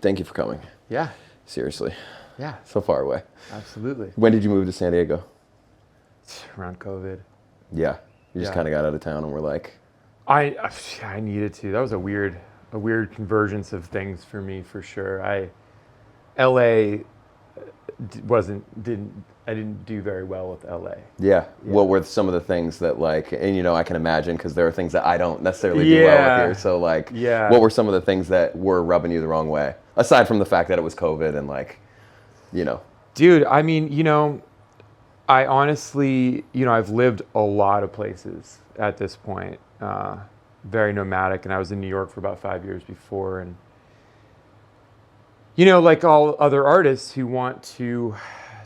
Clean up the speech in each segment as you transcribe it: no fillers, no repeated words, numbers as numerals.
Thank you for coming. Yeah, Seriously. yeah, So far away. absolutely. When did you move to San Diego? Around COVID. Yeah. You just Yeah. kind of got out of town and were like, I needed to. That was a weird convergence of things for me for sure. LA I didn't do very well with LA. yeah. Yeah. What were some of the things that like, and you know, I can imagine because there are things that I don't necessarily do well with Yeah. here. So like, Yeah. what were some of the things that were rubbing you the wrong way? Aside from the fact that it was COVID and like, you know. Dude, I mean, I honestly, I've lived a lot of places at this point. Very nomadic, and I was in New York for about 5 years before, and like all other artists who want to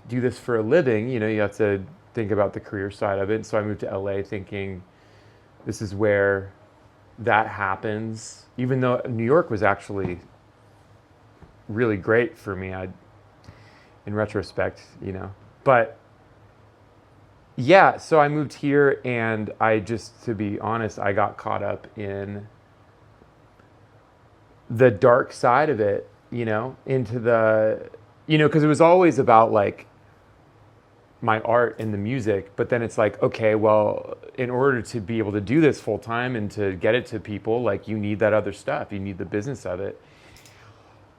do this for a living, you have to think about the career side of it. And so I moved to LA thinking this is where that happens, even though New York was actually really great for me. In retrospect, but yeah, so I moved here, and to be honest, I got caught up in the dark side of it, into because it was always about like my art and the music, but then it's like, okay, well, in order to be able to do this full time and to get it to people, like you need that other stuff, you need the business of it.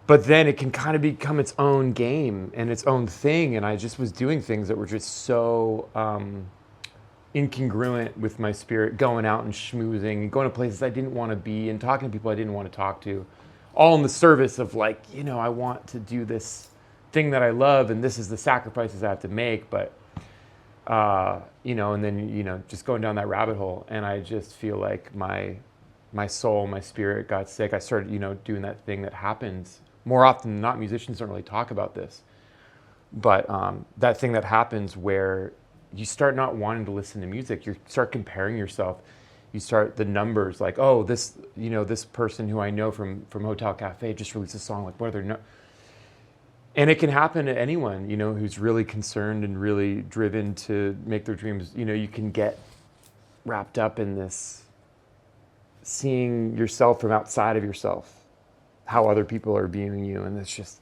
But then it can kind of become its own game and its own thing, and I just was doing things that were just so incongruent with my spirit, going out and schmoozing, going to places I didn't want to be, and talking to people I didn't want to talk to, all in the service of like, I want to do this thing that I love, and this is the sacrifices I have to make, but and then just going down that rabbit hole, and I just feel like my soul, my spirit got sick. I started, doing that thing that happens more often than not. Musicians don't really talk about this, but that thing that happens where you start not wanting to listen to music. You start comparing yourself. You start the numbers, like, oh, this person who I know from Hotel Cafe just released a song. Like, what are their no? And it can happen to anyone, who's really concerned and really driven to make their dreams. You can get wrapped up in this, seeing yourself from outside of yourself, how other people are viewing you, and it's just,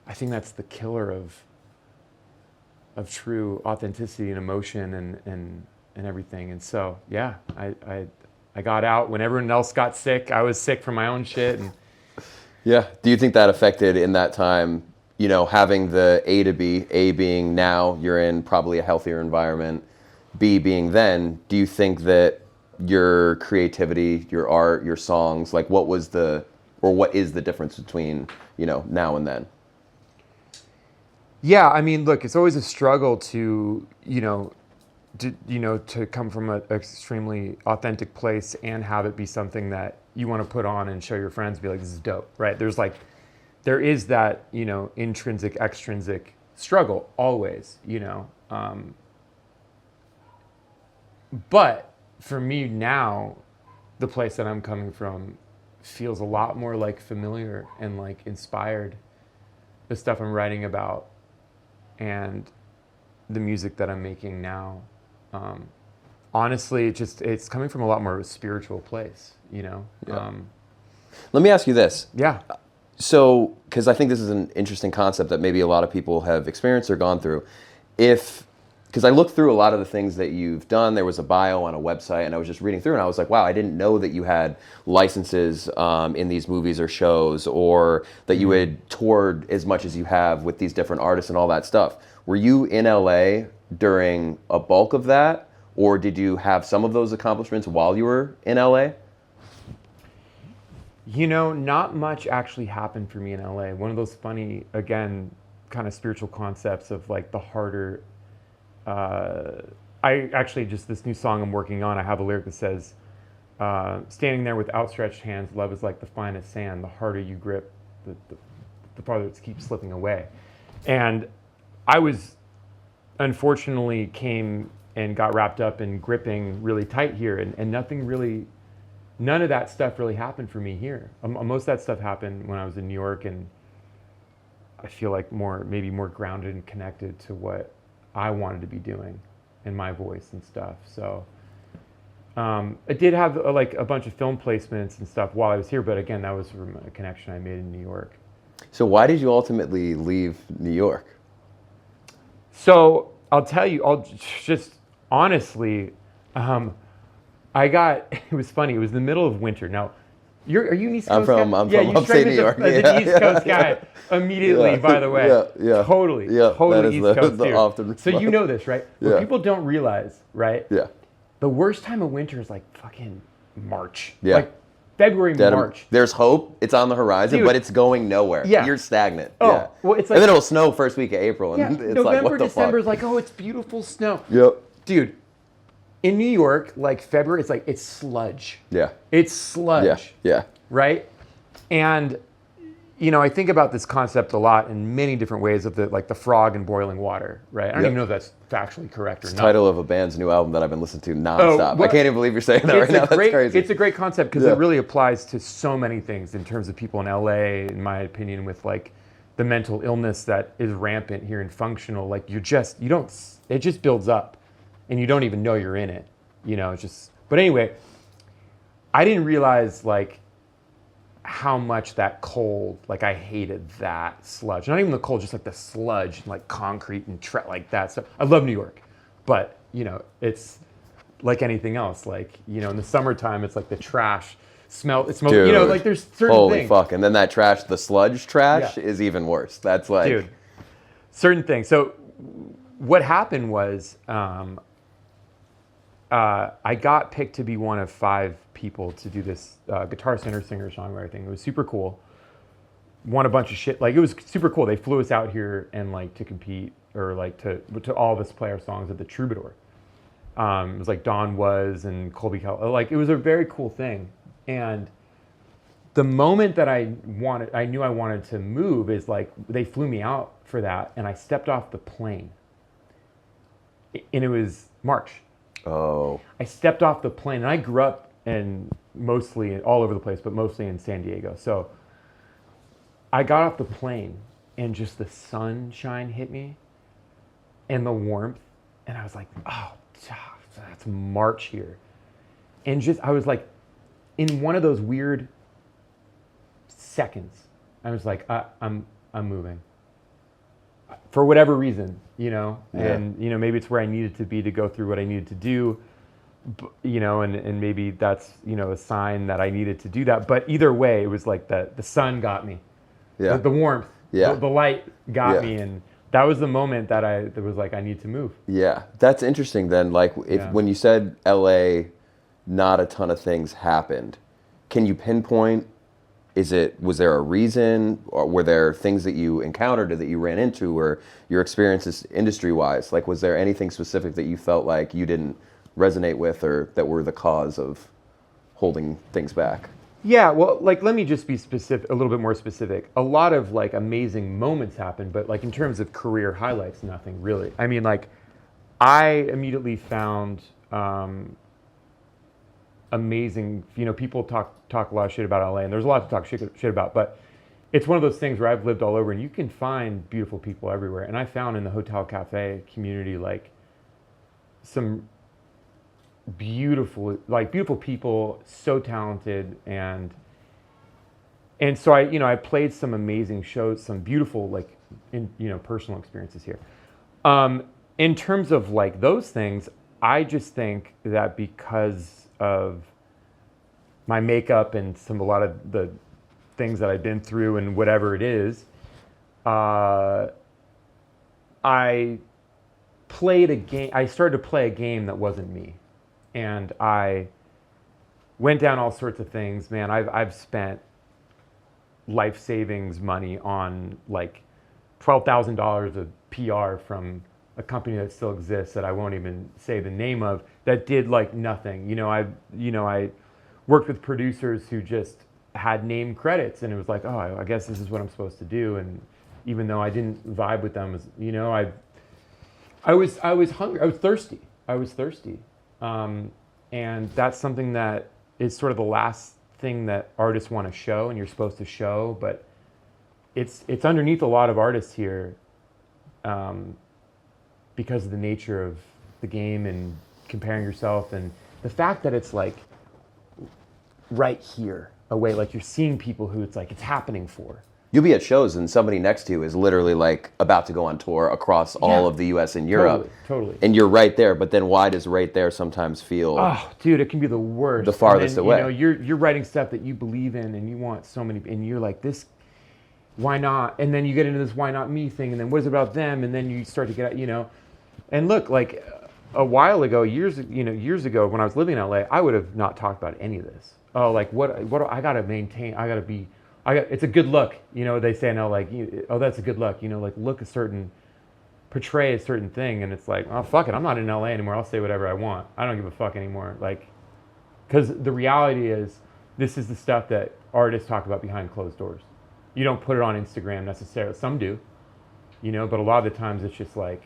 I think that's the killer of true authenticity and emotion and everything. And so, yeah, I got out when everyone else got sick. I was sick from my own shit. And Yeah. Do you think that affected in that time, having the A to B, A being now you're in probably a healthier environment, B being then, do you think that your creativity, your art, your songs, like what is the difference between, now and then? yeah, I mean, look, it's always a struggle to, to come from an extremely authentic place and have it be something that you want to put on and show your friends, be like, this is dope, right? There is that, intrinsic, extrinsic struggle always, but for me now, the place that I'm coming from feels a lot more like familiar and like inspired. The stuff I'm writing about and the music that I'm making now. Honestly, it's coming from a lot more of a spiritual place, Yeah. Let me ask you this. Yeah. So, because I think this is an interesting concept that maybe a lot of people have experienced or gone through. Because I looked through a lot of the things that you've done, there was a bio on a website, and I was just reading through, and I was like, wow, I didn't know that you had licenses in these movies or shows, or that you had toured as much as you have with these different artists and all that stuff. Were you in LA during a bulk of that, or did you have some of those accomplishments while you were in LA? Not much actually happened for me in LA. One of those funny, again, kind of spiritual concepts of like the harder. I actually just this new song I'm working on. I have a lyric that says, "Standing there with outstretched hands, love is like the finest sand. The harder you grip, the farther it keeps slipping away." And I was, unfortunately, came and got wrapped up in gripping really tight here, and none of that stuff really happened for me here. Most of that stuff happened when I was in New York, and I feel like maybe more grounded and connected to what I wanted to be doing and my voice and stuff. So I did have like a bunch of film placements and stuff while I was here, but again, that was from a connection I made in New York. So why did you ultimately leave New York? So I'll tell you, I'll just honestly, I got, it was funny, it was the middle of winter. Now, are you an East Coast guy? I'm Yeah, from you strike upstate me New York. as an East Coast guy immediately, Yeah, by the way. yeah. Totally, Yeah, that totally is East Coast the dude. often So you response. know this, right? Yeah. What people don't realize, right? Yeah. The worst time of winter is like fucking March. Yeah. Like February, March. There's hope. It's on the horizon, Dude. but it's going nowhere. Yeah. You're stagnant. Oh, yeah. well, it's and like- then it'll snow first week of April, and Yeah, it's November, like, what the December is fuck? like, oh, it's beautiful snow. Yep. Dude, in New York, like February, it's like, it's sludge. Yeah. It's sludge. Yeah. Yeah. Right? And, you know, I think about this concept a lot in many different ways of the frog in boiling water, right? I don't Yep. even know if that's factually correct or not. Title of a band's new album that I've been listening to nonstop. what? I can't even believe you're saying that right now. That's crazy. It's a great concept because Yeah. it really applies to so many things in terms of people in LA, in my opinion, with like the mental illness that is rampant here in functional. Like it just builds up and you don't even know you're in it. You know, it's just, but anyway, I didn't realize like how much that cold, like I hated that sludge. Not even the cold, just like the sludge, like concrete and like that. So I love New York, but you know, it's like anything else. Like, you know, in the summertime, it's like the trash smell. It smells, Dude, you know, like there's certain holy things. fuck. And then that trash, the sludge trash, Yeah. is even worse. That's like, Dude, certain things. So what happened was I got picked to be one of 5 people to do this Guitar Center singer-songwriter thing. It was super cool. Won a bunch of shit. Like, it was super cool. They flew us out here and like to compete or like to all of us play our songs at the Troubadour. It was like Don Was and Colby Cal. Like, it was a very cool thing. And the moment that I knew I wanted to move is like they flew me out for that, and I stepped off the plane. And it was March. oh, I stepped off the plane, and I grew up mostly all over the place, but mostly in San Diego. So I got off the plane, and just the sunshine hit me, and the warmth, and I was like, oh, that's March here. And just, I was like, in one of those weird seconds, I was like, I'm moving. For whatever reason, you know, and, you know, maybe it's where I needed to be to go through what I needed to do, you know, and maybe that's, you know, a sign that I needed to do that. But either way, it was like the sun got me. yeah. The warmth, Yeah. the light got Yeah. me. And that was the moment that was like, I need to move. Yeah, that's interesting then. Like, when you said LA, not a ton of things happened. Can you pinpoint, was there a reason, or were there things that you encountered or that you ran into, or your experiences industry-wise? Like, was there anything specific that you felt like you didn't resonate with or that were the cause of holding things back? Yeah, well, like, let me just be specific, a little bit more specific. A lot of like amazing moments happened, but like in terms of career highlights, nothing really. I mean, like, I immediately found amazing, you know, people talk a lot of shit about LA, and there's a lot to talk shit about, but it's one of those things where I've lived all over, and you can find beautiful people everywhere. And I found in the hotel cafe community, like, some beautiful people, so talented, and so I played some amazing shows, some beautiful, like, personal experiences here. In terms of like those things, I just think that because of my makeup and a lot of the things that I've been through and whatever it is, I started to play a game that wasn't me. And I went down all sorts of things, man. I've spent life savings money on like $12,000 of PR from a company that still exists that I won't even say the name of, that did like nothing. I worked with producers who just had name credits, and it was like, oh, I guess this is what I'm supposed to do. And even though I didn't vibe with them, I was hungry. I was thirsty. And that's something that is sort of the last thing that artists want to show, and you're supposed to show, but it's underneath a lot of artists here, because of the nature of the game and comparing yourself, and the fact that it's like right here away, like you're seeing people who it's like it's happening for, You'll be at shows and somebody next to you is literally like about to go on tour across all of the US and Europe. Totally. And you're right there, but then why does right there sometimes feel oh, dude, it can be the worst. the farthest away? You know, you're writing stuff that you believe in and you want so many, and you're like, this, why not? And then you get into this why not me thing, and then what is it about them? And then you start to get, you know, and look, like a while ago, years ago when I was living in LA, I would have not talked about any of this. Oh, like what I gotta maintain, it's a good look, you know, they say now, like, oh, that's a good look, you know, like portray a certain thing, and it's like, oh, fuck it, I'm not in LA anymore, I'll say whatever I want, I don't give a fuck anymore, like, because the reality is, this is the stuff that artists talk about behind closed doors. You don't put it on Instagram necessarily, some do, you know, but a lot of the times it's just like,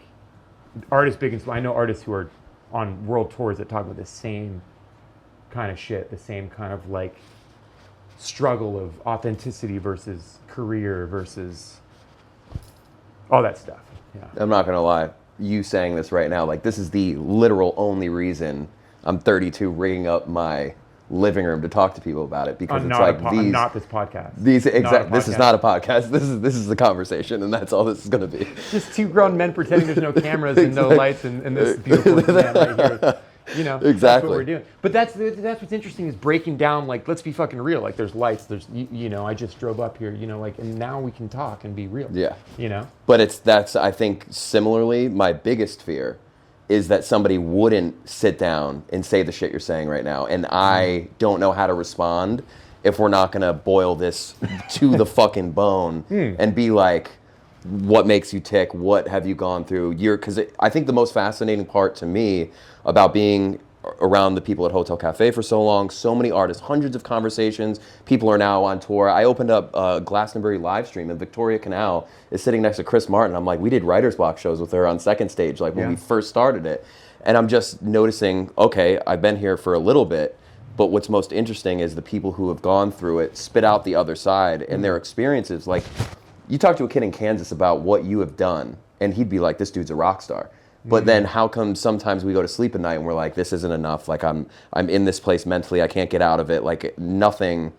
artists big and small, I know artists who are on world tours that talk about the same kind of shit, the same kind of like, struggle of authenticity versus career versus all that stuff. Yeah. I'm not gonna lie, you saying this right now, like this is the literal only reason I'm 32 ringing up my living room to talk to people about it, because it's like not this podcast. This is not a podcast. This is the conversation, and that's all this is gonna be. Just two grown men pretending there's no cameras and no lights and this beautiful man right here. You know, exactly. That's what we're doing. But that's what's interesting is breaking down, like, let's be fucking real. Like, there's lights, there's, you know, I just drove up here, you know, like, and now we can talk and be real. Yeah. You know? But that's, I think, similarly, my biggest fear is that somebody wouldn't sit down and say the shit you're saying right now. And I don't know how to respond if we're not going to boil this to the fucking bone and be like, what makes you tick? What have you gone through? Because I think the most fascinating part to me about being around the people at Hotel Cafe for so long, so many artists, hundreds of conversations, people are now on tour. I opened up a Glastonbury live stream and Victoria Canal is sitting next to Chris Martin. I'm like, we did writer's block shows with her on Second Stage, like when we first started it. And I'm just noticing, okay, I've been here for a little bit, but what's most interesting is the people who have gone through it, spit out the other side and their experiences. Like, you talk to a kid in Kansas about what you have done, and he'd be like, this dude's a rock star. But then how come sometimes we go to sleep at night and we're like, this isn't enough. Like, I'm in this place mentally. I can't get out of it. Like, nothing,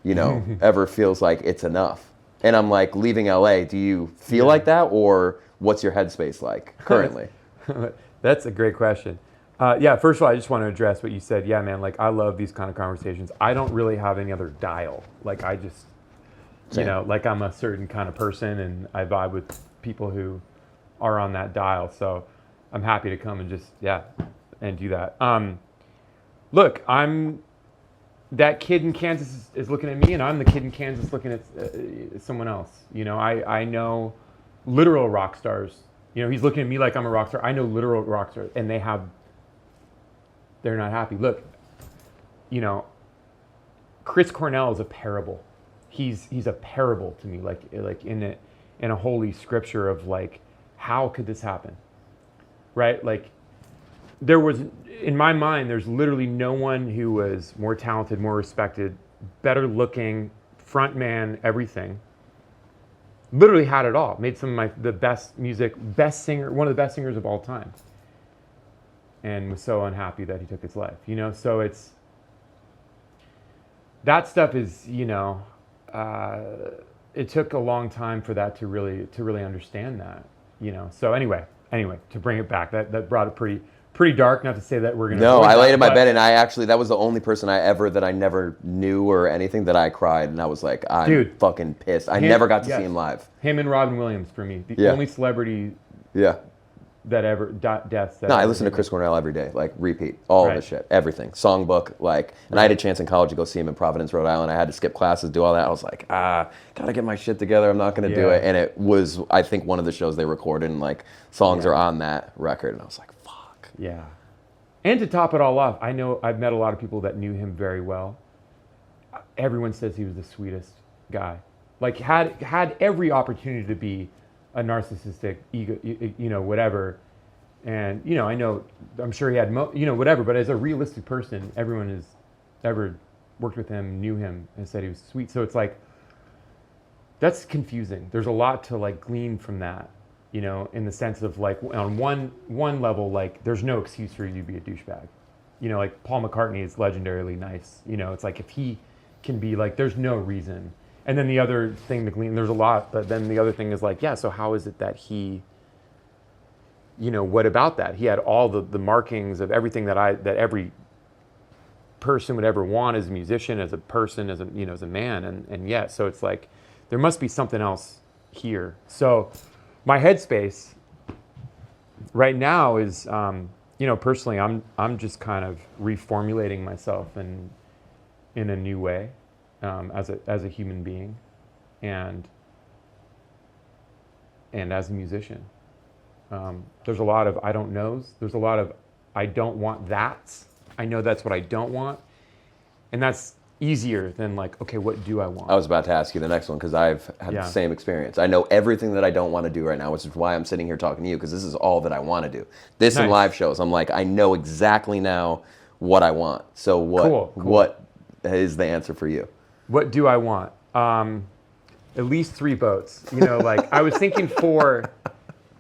you know, ever feels like it's enough. And I'm like, leaving LA, do you feel like that? Or what's your headspace like currently? That's a great question. Yeah, first of all, I just want to address what you said. Yeah, man, like, I love these kind of conversations. I don't really have any other dial. Like, I just... You know, like I'm a certain kind of person and I vibe with people who are on that dial. So I'm happy to come and just, and do that. Look, I'm that kid in Kansas is looking at me and I'm the kid in Kansas looking at someone else. You know, I know literal rock stars. You know, he's looking at me like I'm a rock star. I know literal rock stars and they're not happy. Look, you know, Chris Cornell is a parable. He's a parable to me, like in a holy scripture of like, how could this happen, right? Like, there was, in my mind, there's literally no one who was more talented, more respected, better looking, front man, everything. Literally had it all. Made some of the best music, best singer, one of the best singers of all time, and was so unhappy that he took his life. You know, so it's that stuff is, you know. It took a long time for that to really understand that, you know. So anyway, to bring it back, that brought it pretty dark. Not to say that we're gonna. No, I laid in my bed and that was the only person that I never knew or anything that I cried, and I was like, I'm fucking pissed. I never got to see him live. Him and Robin Williams for me, the only celebrity. Yeah. That ever deaths. No, I listen to Chris Cornell every day, like repeat all of the shit, everything, songbook, like. And I had a chance in college to go see him in Providence, Rhode Island. I had to skip classes, do all that. I was like, gotta get my shit together. I'm not gonna do it. And it was, I think, one of the shows they recorded, and like songs are on that record. And I was like, fuck. Yeah. And to top it all off, I know I've met a lot of people that knew him very well. Everyone says he was the sweetest guy. Like had every opportunity to be a narcissistic ego, you know, whatever. And, you know, I'm sure he had, you know, whatever, but as a realistic person, everyone who's ever worked with him, knew him, and said he was sweet. So it's like, that's confusing. There's a lot to like glean from that, you know, in the sense of like, on one level, like there's no excuse for you to be a douchebag. You know, like Paul McCartney is legendarily nice. You know, it's like if he can be like, there's no reason. And then the other thing to glean, there's a lot, but then the other thing is like, yeah, so how is it that he, what about that? He had all the markings of everything that every person would ever want as a musician, as a person, as a man. And yet, so it's like, there must be something else here. So my headspace right now is, personally, I'm just kind of reformulating myself in a new way, as a human being, and as a musician. There's a lot of I don't knows. There's a lot of I don't want that's. I know that's what I don't want, and that's easier than like, okay, what do I want? I was about to ask you the next one because I've had the same experience. I know everything that I don't want to do right now, which is why I'm sitting here talking to you, because this is all that I want to do. This and live shows. I'm like, I know exactly now what I want. So what is the answer for you? What do I want? At least 3 boats. Like I was thinking 4,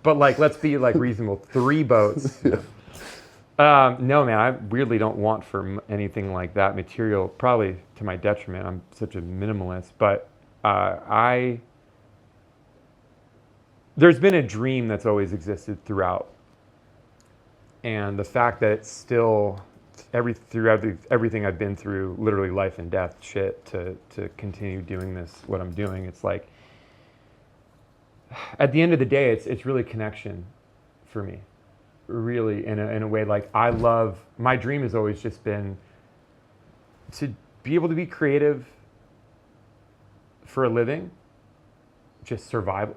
but like let's be like reasonable. 3 boats. No, man, I weirdly don't want for anything like that material, probably to my detriment. I'm such a minimalist, but there's been a dream that's always existed throughout. And the fact that it's still, everything I've been through, literally life and death shit, to continue doing this, what I'm doing, it's like, at the end of the day, it's really connection for me. Really, in a way, like my dream has always just been to be able to be creative for a living, just survive,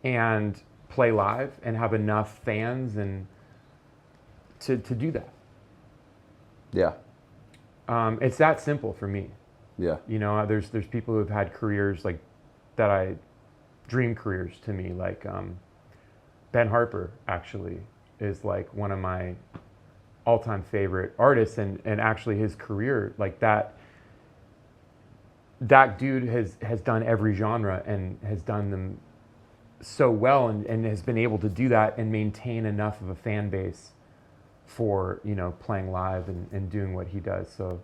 and play live and have enough fans and to do that. Yeah. It's that simple for me. Yeah. There's people who've had careers like that, dream careers to me, like Ben Harper actually is like one of my all-time favorite artists, and actually his career, like that dude has done every genre and has done them so well, and has been able to do that and maintain enough of a fan base for playing live and doing what he does. So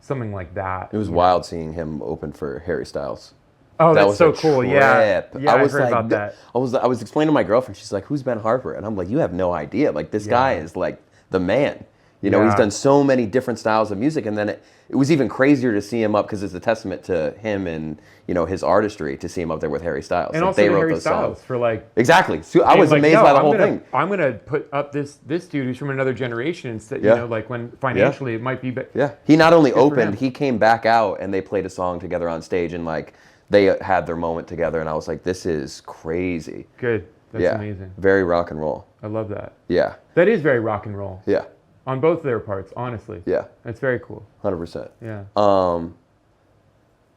something like that. It was wild seeing him open for Harry Styles. Oh, that that's was so trip. cool. Yeah, I was heard like, about that. I was explaining to my girlfriend. She's like, "Who's Ben Harper?" And I'm like, "You have no idea. Like this guy is like the man. He's done so many different styles of music." And then it was even crazier to see him up, because it's a testament to him and his artistry, to see him up there with Harry Styles. And like, also they wrote Harry those Styles songs. for like exactly. So I was amazed by the whole thing. I'm gonna put up this dude who's from another generation instead. Like when financially it might be. Yeah. He not only opened, he came back out and they played a song together on stage, and like they had their moment together, and I was like, this is crazy. Good. That's amazing. Very rock and roll. I love that. Yeah. That is very rock and roll. Yeah. On both their parts, honestly. Yeah. That's very cool. 100%. Yeah.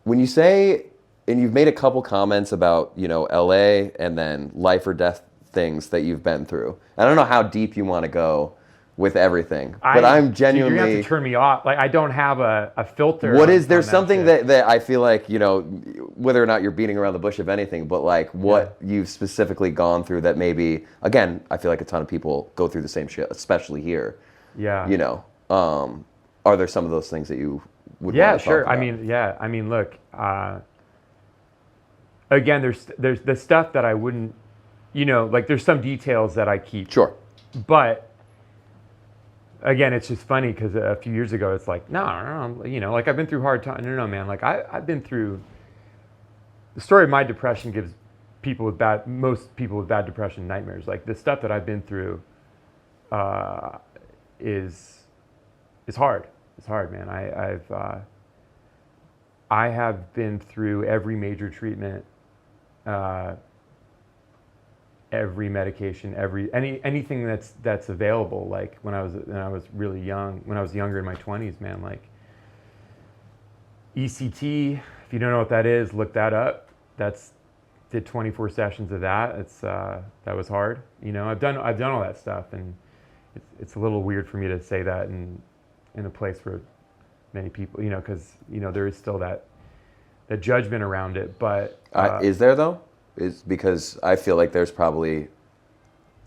When you say, and you've made a couple comments about, LA and then life or death things that you've been through. I don't know how deep you want to go with everything, but I'm genuinely... You're going to have to turn me off. Like, I don't have a filter. There's something that I feel like, whether or not you're beating around the bush of anything, but like what you've specifically gone through that maybe, again, I feel like a ton of people go through the same shit, especially here. Yeah. Are there some of those things that you would Yeah, want to sure. talk about? I mean, look, again, there's the stuff that I wouldn't, like there's some details that I keep. Sure. But again, it's just funny because a few years ago, it's like, no, like I've been through hard times. No, man, like I've been through, the story of my depression gives most people with bad depression nightmares. Like the stuff that I've been through is hard. It's hard, man. I have been through every major treatment, every medication, anything that's available. Like when I was really young, when I was younger in my 20s, man, like ECT, if you don't know what that is, look that up. Did 24 sessions of that. That was hard. I've done all that stuff, and it's a little weird for me to say that in a place where many people, because there is still that judgment around it. But is there though? Is because I feel like there's probably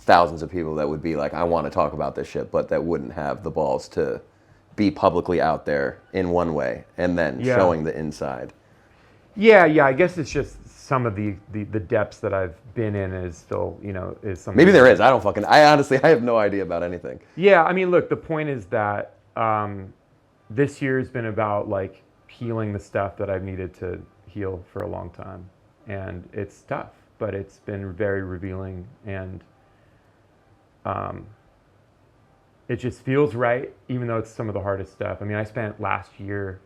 thousands of people that would be like, I want to talk about this shit, but that wouldn't have the balls to be publicly out there in one way and then showing the inside. Yeah, yeah. I guess it's just some of the depths that I've been in is still, is something. Maybe there is. I don't fucking. I honestly, I have no idea about anything. Yeah, I mean, look, the point is that this year has been about like healing the stuff that I've needed to heal for a long time, and it's tough, but it's been very revealing, and it just feels right, even though it's some of the hardest stuff. I mean, I spent last year.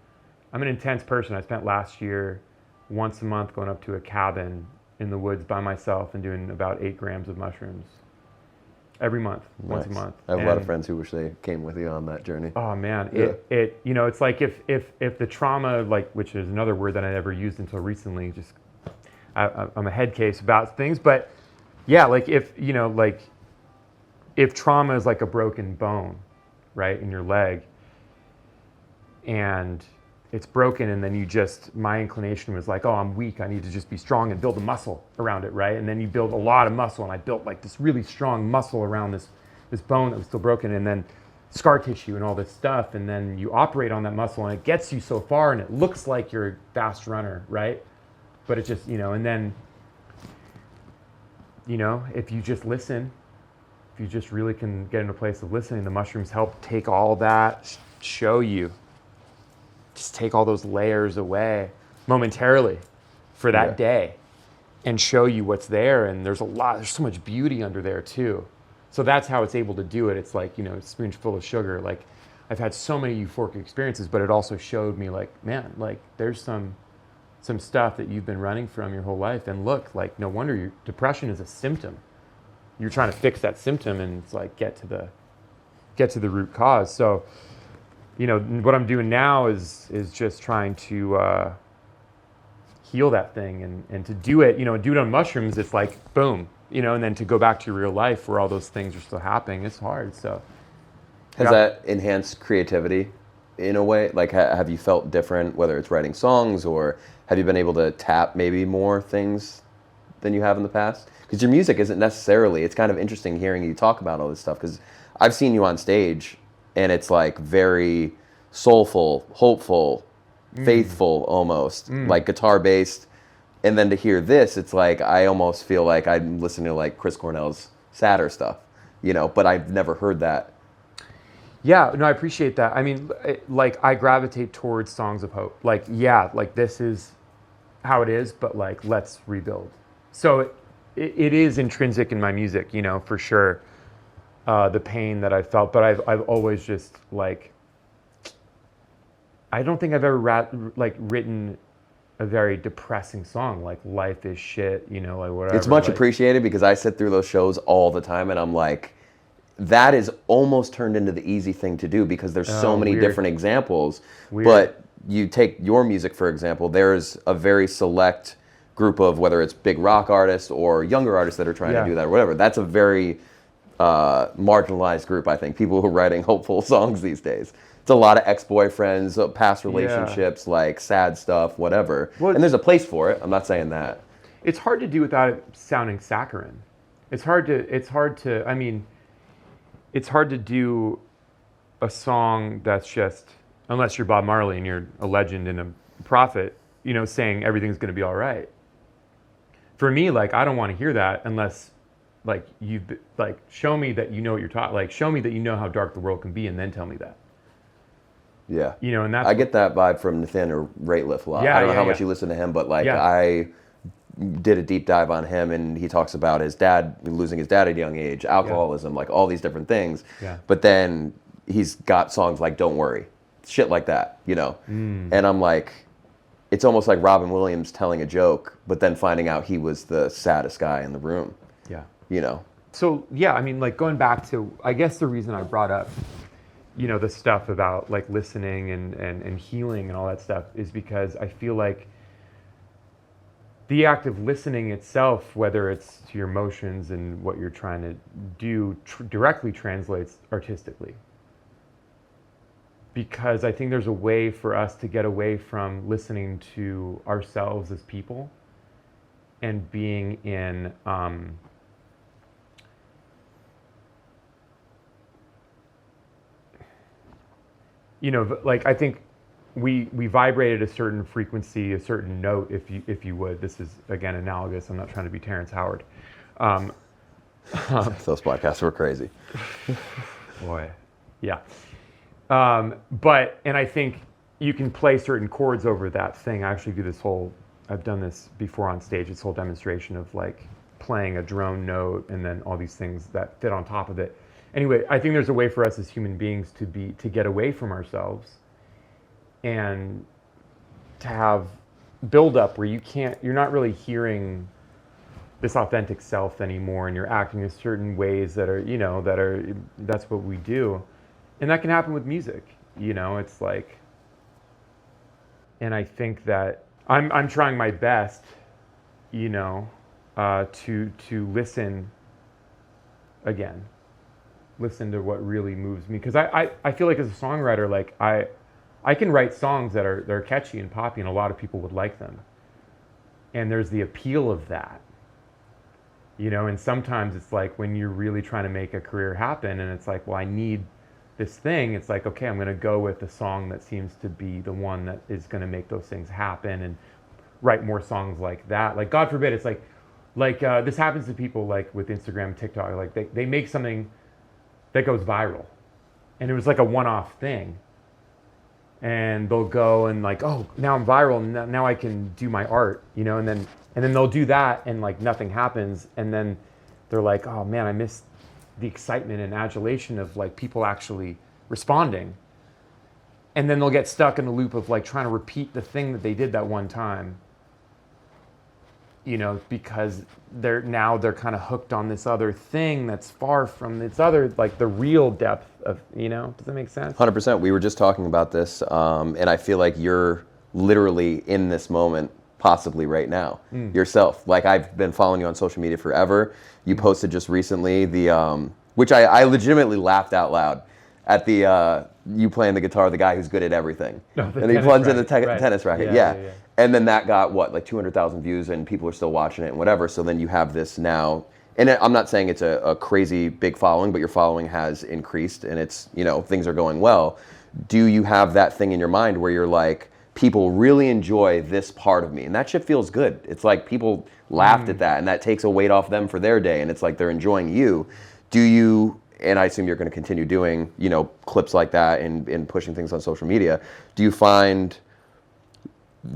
I'm an intense person. I spent last year once a month going up to a cabin in the woods by myself and doing about 8 grams of mushrooms every month, once a Nice. month. I have a lot of friends who wish they came with you on that journey. Oh man, Yeah. it's like if the trauma, like, which is another word that I never used until recently, just I'm a head case about things, but yeah, like if trauma is like a broken bone, right, in your leg, and it's broken, and then my inclination was like, oh, I'm weak, I need to just be strong and build a muscle around it, right? And then you build a lot of muscle, and I built like this really strong muscle around this bone that was still broken, and then scar tissue and all this stuff, and then you operate on that muscle, and it gets you so far, and it looks like you're a fast runner, right? But it just, and then, if you just listen, if you just really can get into a place of listening, the mushrooms help take all that, show you, just take all those layers away momentarily for that day and show you what's there. And there's so much beauty under there too. So that's how it's able to do it. It's like, a spoonful of sugar. Like, I've had so many euphoric experiences, but it also showed me like, man, like there's some stuff that you've been running from your whole life. And look, like, no wonder your depression is a symptom. You're trying to fix that symptom, and it's like, get to the root cause. So, what I'm doing now is just trying to heal that thing, and to do it, do it on mushrooms. It's like boom, and then to go back to your real life where all those things are still happening, it's hard. So, Has that enhanced creativity in a way? Like, have you felt different, whether it's writing songs, or have you been able to tap maybe more things than you have in the past? Because your music isn't necessarily, it's kind of interesting hearing you talk about all this stuff, because I've seen you on stage, and it's like very soulful, hopeful, faithful almost, like guitar based. And then to hear this, it's like I almost feel like I'm listening to like Chris Cornell's sadder stuff, but I've never heard that. Yeah, no, I appreciate that. I mean, like I gravitate towards songs of hope. Like, yeah, like this is how it is, but like let's rebuild. So it is intrinsic in my music, for sure. The pain that I felt, but I've always just like, I don't think I've ever written a very depressing song like "Life is Shit," like whatever. It's much like, appreciated, because I sit through those shows all the time, and I'm like, that is almost turned into the easy thing to do, because there's so many weird. different examples. Weird. But you take your music, for example, there's a very select group of, whether it's big rock artists or younger artists that are trying to do that or whatever. That's a very marginalized group, I think. People who are writing hopeful songs these days. It's a lot of ex-boyfriends, past relationships, like sad stuff, whatever. Well, and there's a place for it. I'm not saying that. It's hard to do without it sounding saccharine. It's hard to do a song that's just, unless you're Bob Marley and you're a legend and a prophet, saying everything's going to be all right. For me, like, I don't want to hear that unless, like, show me that you know what you're talking. Like, show me that you know how dark the world can be, and then tell me that. Yeah. And that's I get that vibe from Nathaniel Rateliff a lot. Yeah, I don't know yeah, how much you listen to him, but like Yeah. I did a deep dive on him, and he talks about his dad, losing his dad at a young age, alcoholism, like all these different things. Yeah. But then he's got songs like "Don't Worry," shit like that, And I'm like, it's almost like Robin Williams telling a joke, but then finding out he was the saddest guy in the room. Yeah. So yeah, I mean, like, going back to, I guess the reason I brought up, the stuff about like listening and healing and all that stuff is because I feel like the act of listening itself, whether it's to your emotions and what you're trying to do, directly translates artistically. Because I think there's a way for us to get away from listening to ourselves as people and being in like, I think we vibrated a certain frequency, a certain note, if you would. This is again analogous. I'm not trying to be Terrence Howard. Those podcasts were crazy. Boy, yeah. And I think you can play certain chords over that thing. I actually do this whole, I've done this before on stage, this whole demonstration of like playing a drone note and then all these things that fit on top of it. Anyway, I think there's a way for us as human beings to get away from ourselves and to have build up where you're not really hearing this authentic self anymore, and you're acting in certain ways that are, that's what we do. And that can happen with music, it's like, and I think that I'm trying my best, to listen again, listen to what really moves me. Because I feel like as a songwriter, like I can write songs that are catchy and poppy, and a lot of people would like them. And there's the appeal of that. And sometimes it's like when you're really trying to make a career happen and it's like, well, I need this thing. It's like, okay, I'm going to go with the song that seems to be the one that is going to make those things happen and write more songs like that. Like, God forbid, it's like this happens to people like with Instagram, TikTok, like they make something that goes viral and it was like a one-off thing. And they'll go and like, oh, now I'm viral, now I can do my art, and then they'll do that and like nothing happens, and then they're like, oh man, I missed the excitement and adulation of like people actually responding. And then they'll get stuck in a loop of like trying to repeat the thing that they did that one time, because they're kind of hooked on this other thing that's far from its other, like the real depth of, does that make sense? 100%. We were just talking about this, and I feel like you're literally in this moment, possibly right now, yourself. Like, I've been following you on social media forever. You posted just recently which I legitimately laughed out loud at you playing the guitar, the guy who's good at everything. No, and he plugs in the right. tennis racket. Yeah. And then that got, like 200,000 views, and people are still watching it and whatever. So then you have this now. And I'm not saying it's a crazy big following, but your following has increased and it's, things are going well. Do you have that thing in your mind where you're like, people really enjoy this part of me? And that shit feels good. It's like people laughed at that and that takes a weight off them for their day. And it's like they're enjoying you. Do you, and I assume you're going to continue doing, clips like that and pushing things on social media. Do you find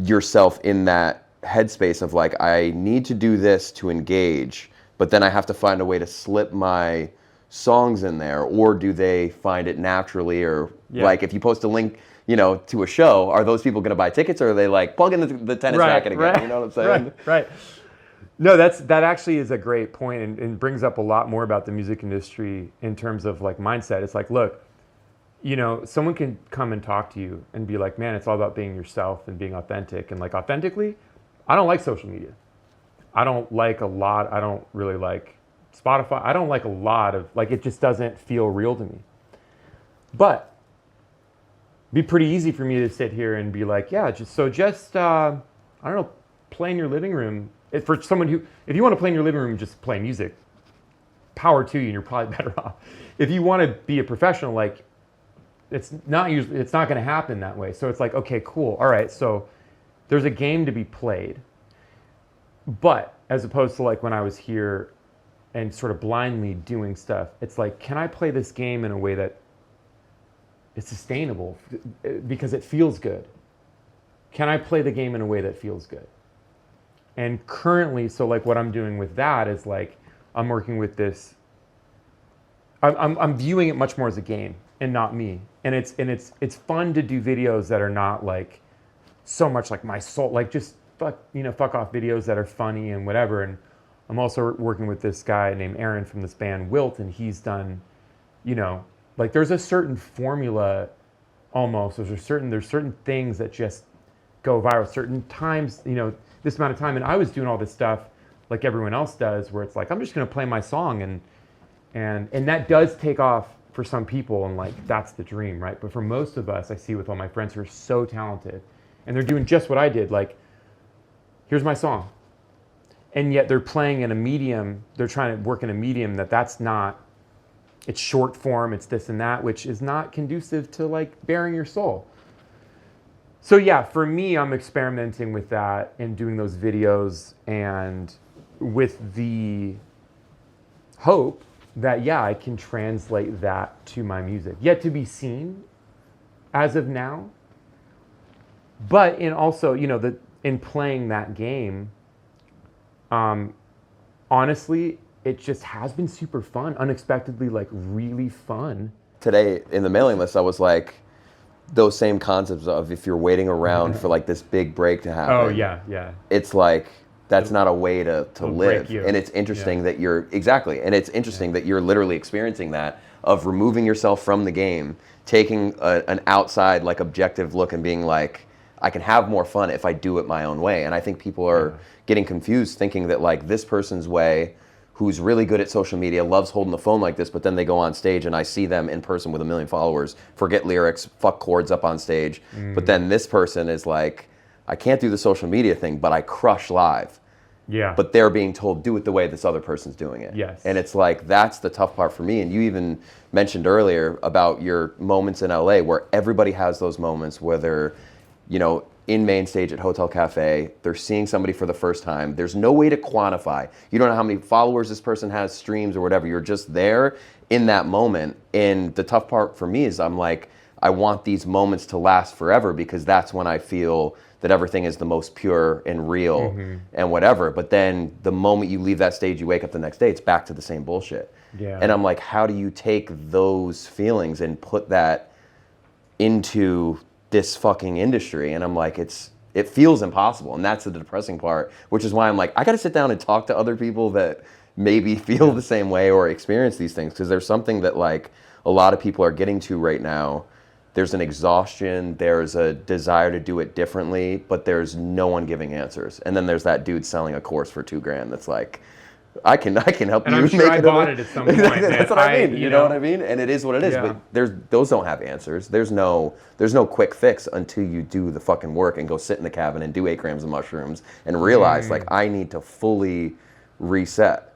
yourself in that headspace of like, I need to do this to engage, but then I have to find a way to slip my songs in there? Or do they find it naturally? Or like if you post a link, to a show, are those people going to buy tickets, or are they like, plug in the tennis racket again? Right, you know what I'm saying? Right. No, that actually is a great point and brings up a lot more about the music industry in terms of like mindset. It's like, look, someone can come and talk to you and be like, man, it's all about being yourself and being authentic. And like authentically, I don't like social media. I don't really like Spotify. I don't like a lot of, like, it just doesn't feel real to me. But it'd be pretty easy for me to sit here and be like, yeah, just I don't know, play in your living room. For someone if you want to play in your living room, just play music, power to you, and you're probably better off. If you want to be a professional, like, it's not going to happen that way. So it's like, okay, cool. All right. So there's a game to be played, but as opposed to like when I was here and sort of blindly doing stuff, it's like, can I play this game in a way that is sustainable because it feels good? Can I play the game in a way that feels good? And currently, so like what I'm doing with that is like, I'm working with this, I'm viewing it much more as a game and not me. And it's fun to do videos that are not like so much like my soul, like just fuck off videos that are funny and whatever. And I'm also working with this guy named Aaron from this band Wilt, and he's done, like there's a certain formula almost. There's certain things that just go viral certain times, this amount of time. And I was doing all this stuff like everyone else does, where it's like, I'm just going to play my song. And that does take off for some people. And like, that's the dream, right? But for most of us, I see with all my friends who are so talented and they're doing just what I did. Like, here's my song. And yet they're playing in a medium. They're trying to work in a medium that's not, it's short form. It's this and that, which is not conducive to like bearing your soul. So yeah, for me, I'm experimenting with that and doing those videos, and with the hope that yeah, I can translate that to my music. Yet to be seen as of now. But in also, in playing that game, honestly, it just has been super fun, unexpectedly, like really fun. Today in the mailing list, I was like, those same concepts of if you're waiting around for like this big break to happen. Oh yeah, yeah. It's like that's not a way to live. break you. And it's interesting that you're and it's interesting that you're literally experiencing that of removing yourself from the game, taking an outside like objective look and being like, I can have more fun if I do it my own way. And I think people are getting confused thinking that like this person's way, who's really good at social media, loves holding the phone like this, but then they go on stage and I see them in person with 1 million followers, forget lyrics, fuck chords up on stage. But then this person is like, I can't do the social media thing, but I crush live. Yeah. But they're being told, do it the way this other person's doing it. Yes. And it's like, that's the tough part for me. And you even mentioned earlier about your moments in LA where everybody has those moments where they're, in main stage at Hotel Cafe, they're seeing somebody for the first time. There's no way to quantify. You don't know how many followers this person has, streams or whatever. You're just there in that moment. And the tough part for me is I'm like, I want these moments to last forever because that's when I feel that everything is the most pure and real and whatever. But then the moment you leave that stage, you wake up the next day, it's back to the same bullshit. Yeah. And I'm like, how do you take those feelings and put that into this fucking industry? And I'm like, it feels impossible. And that's the depressing part, which is why I'm like, I got to sit down and talk to other people that maybe feel the same way or experience these things. Because there's something that like a lot of people are getting to right now. There's an exhaustion, there's a desire to do it differently, but there's no one giving answers. And then there's that dude selling a course for $2,000 that's like, I can help and you I'm sure make I it. Bought it at some point. That's what I mean. You know what I mean? And it is what it is. Yeah. But those don't have answers. There's no quick fix until you do the fucking work and go sit in the cabin and do 8 grams of mushrooms and realize like I need to fully reset.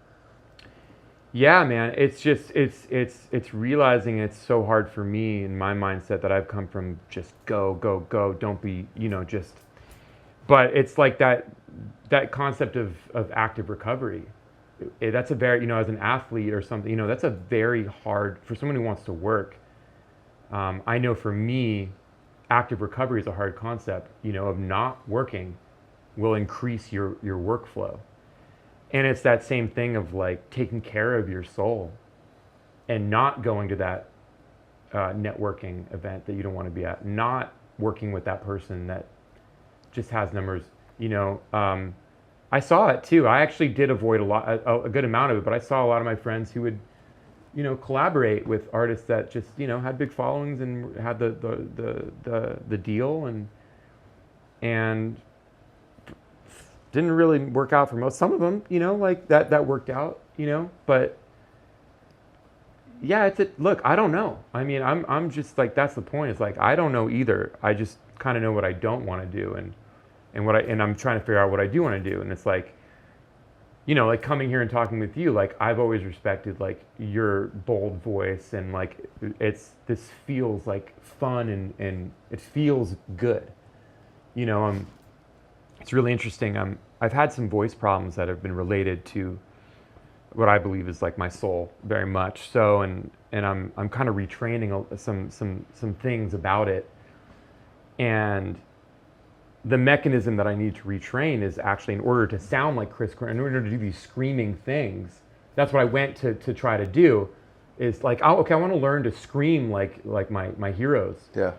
Yeah, man. It's just it's realizing it's so hard for me in my mindset that I've come from just go. Don't be, just. But it's like that concept of active recovery. That's a very, as an athlete or something, that's a very hard, for someone who wants to work. I know for me, active recovery is a hard concept, of not working will increase your workflow. And it's that same thing of like taking care of your soul and not going to that networking event that you don't want to be at, not working with that person that just has numbers, I saw it too. I actually did avoid a good amount of it, but I saw a lot of my friends who would, collaborate with artists that just, had big followings and had the deal and didn't really work out for most. Some of them, like that worked out, but yeah, look, I don't know. I mean, I'm just like, that's the point. It's like, I don't know either. I just kind of know what I don't want to do and I'm trying to figure out what I do want to do. And it's like, like coming here and talking with you, like I've always respected like your bold voice and like this feels like fun and it feels good. It's really interesting. I've had some voice problems that have been related to what I believe is like my soul very much so, and I'm kind of retraining some things about it, and the mechanism that I need to retrain is actually in order to sound like Chris Cornell, in order to do these screaming things. That's what I went to try to do, is like, oh, okay, I want to learn to scream like my heroes. Yeah.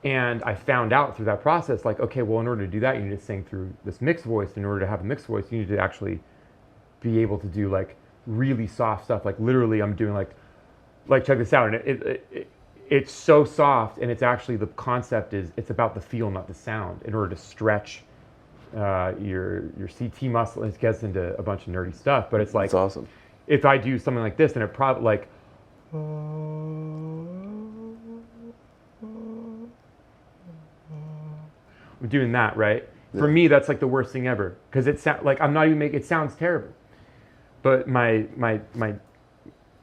And I found out through that process, like, okay, well, in order to do that, you need to sing through this mixed voice. In order to have a mixed voice, you need to actually be able to do like really soft stuff. Like literally, I'm doing like check this out, and it's so soft, and it's actually, the concept is it's about the feel, not the sound. In order to stretch your CT muscle, it gets into a bunch of nerdy stuff. But it's like, that's awesome. If I do something like this, then it probably like. I'm doing that, right? Yeah. For me, that's like the worst thing ever, because it sounds like I'm not even making. It sounds terrible, but my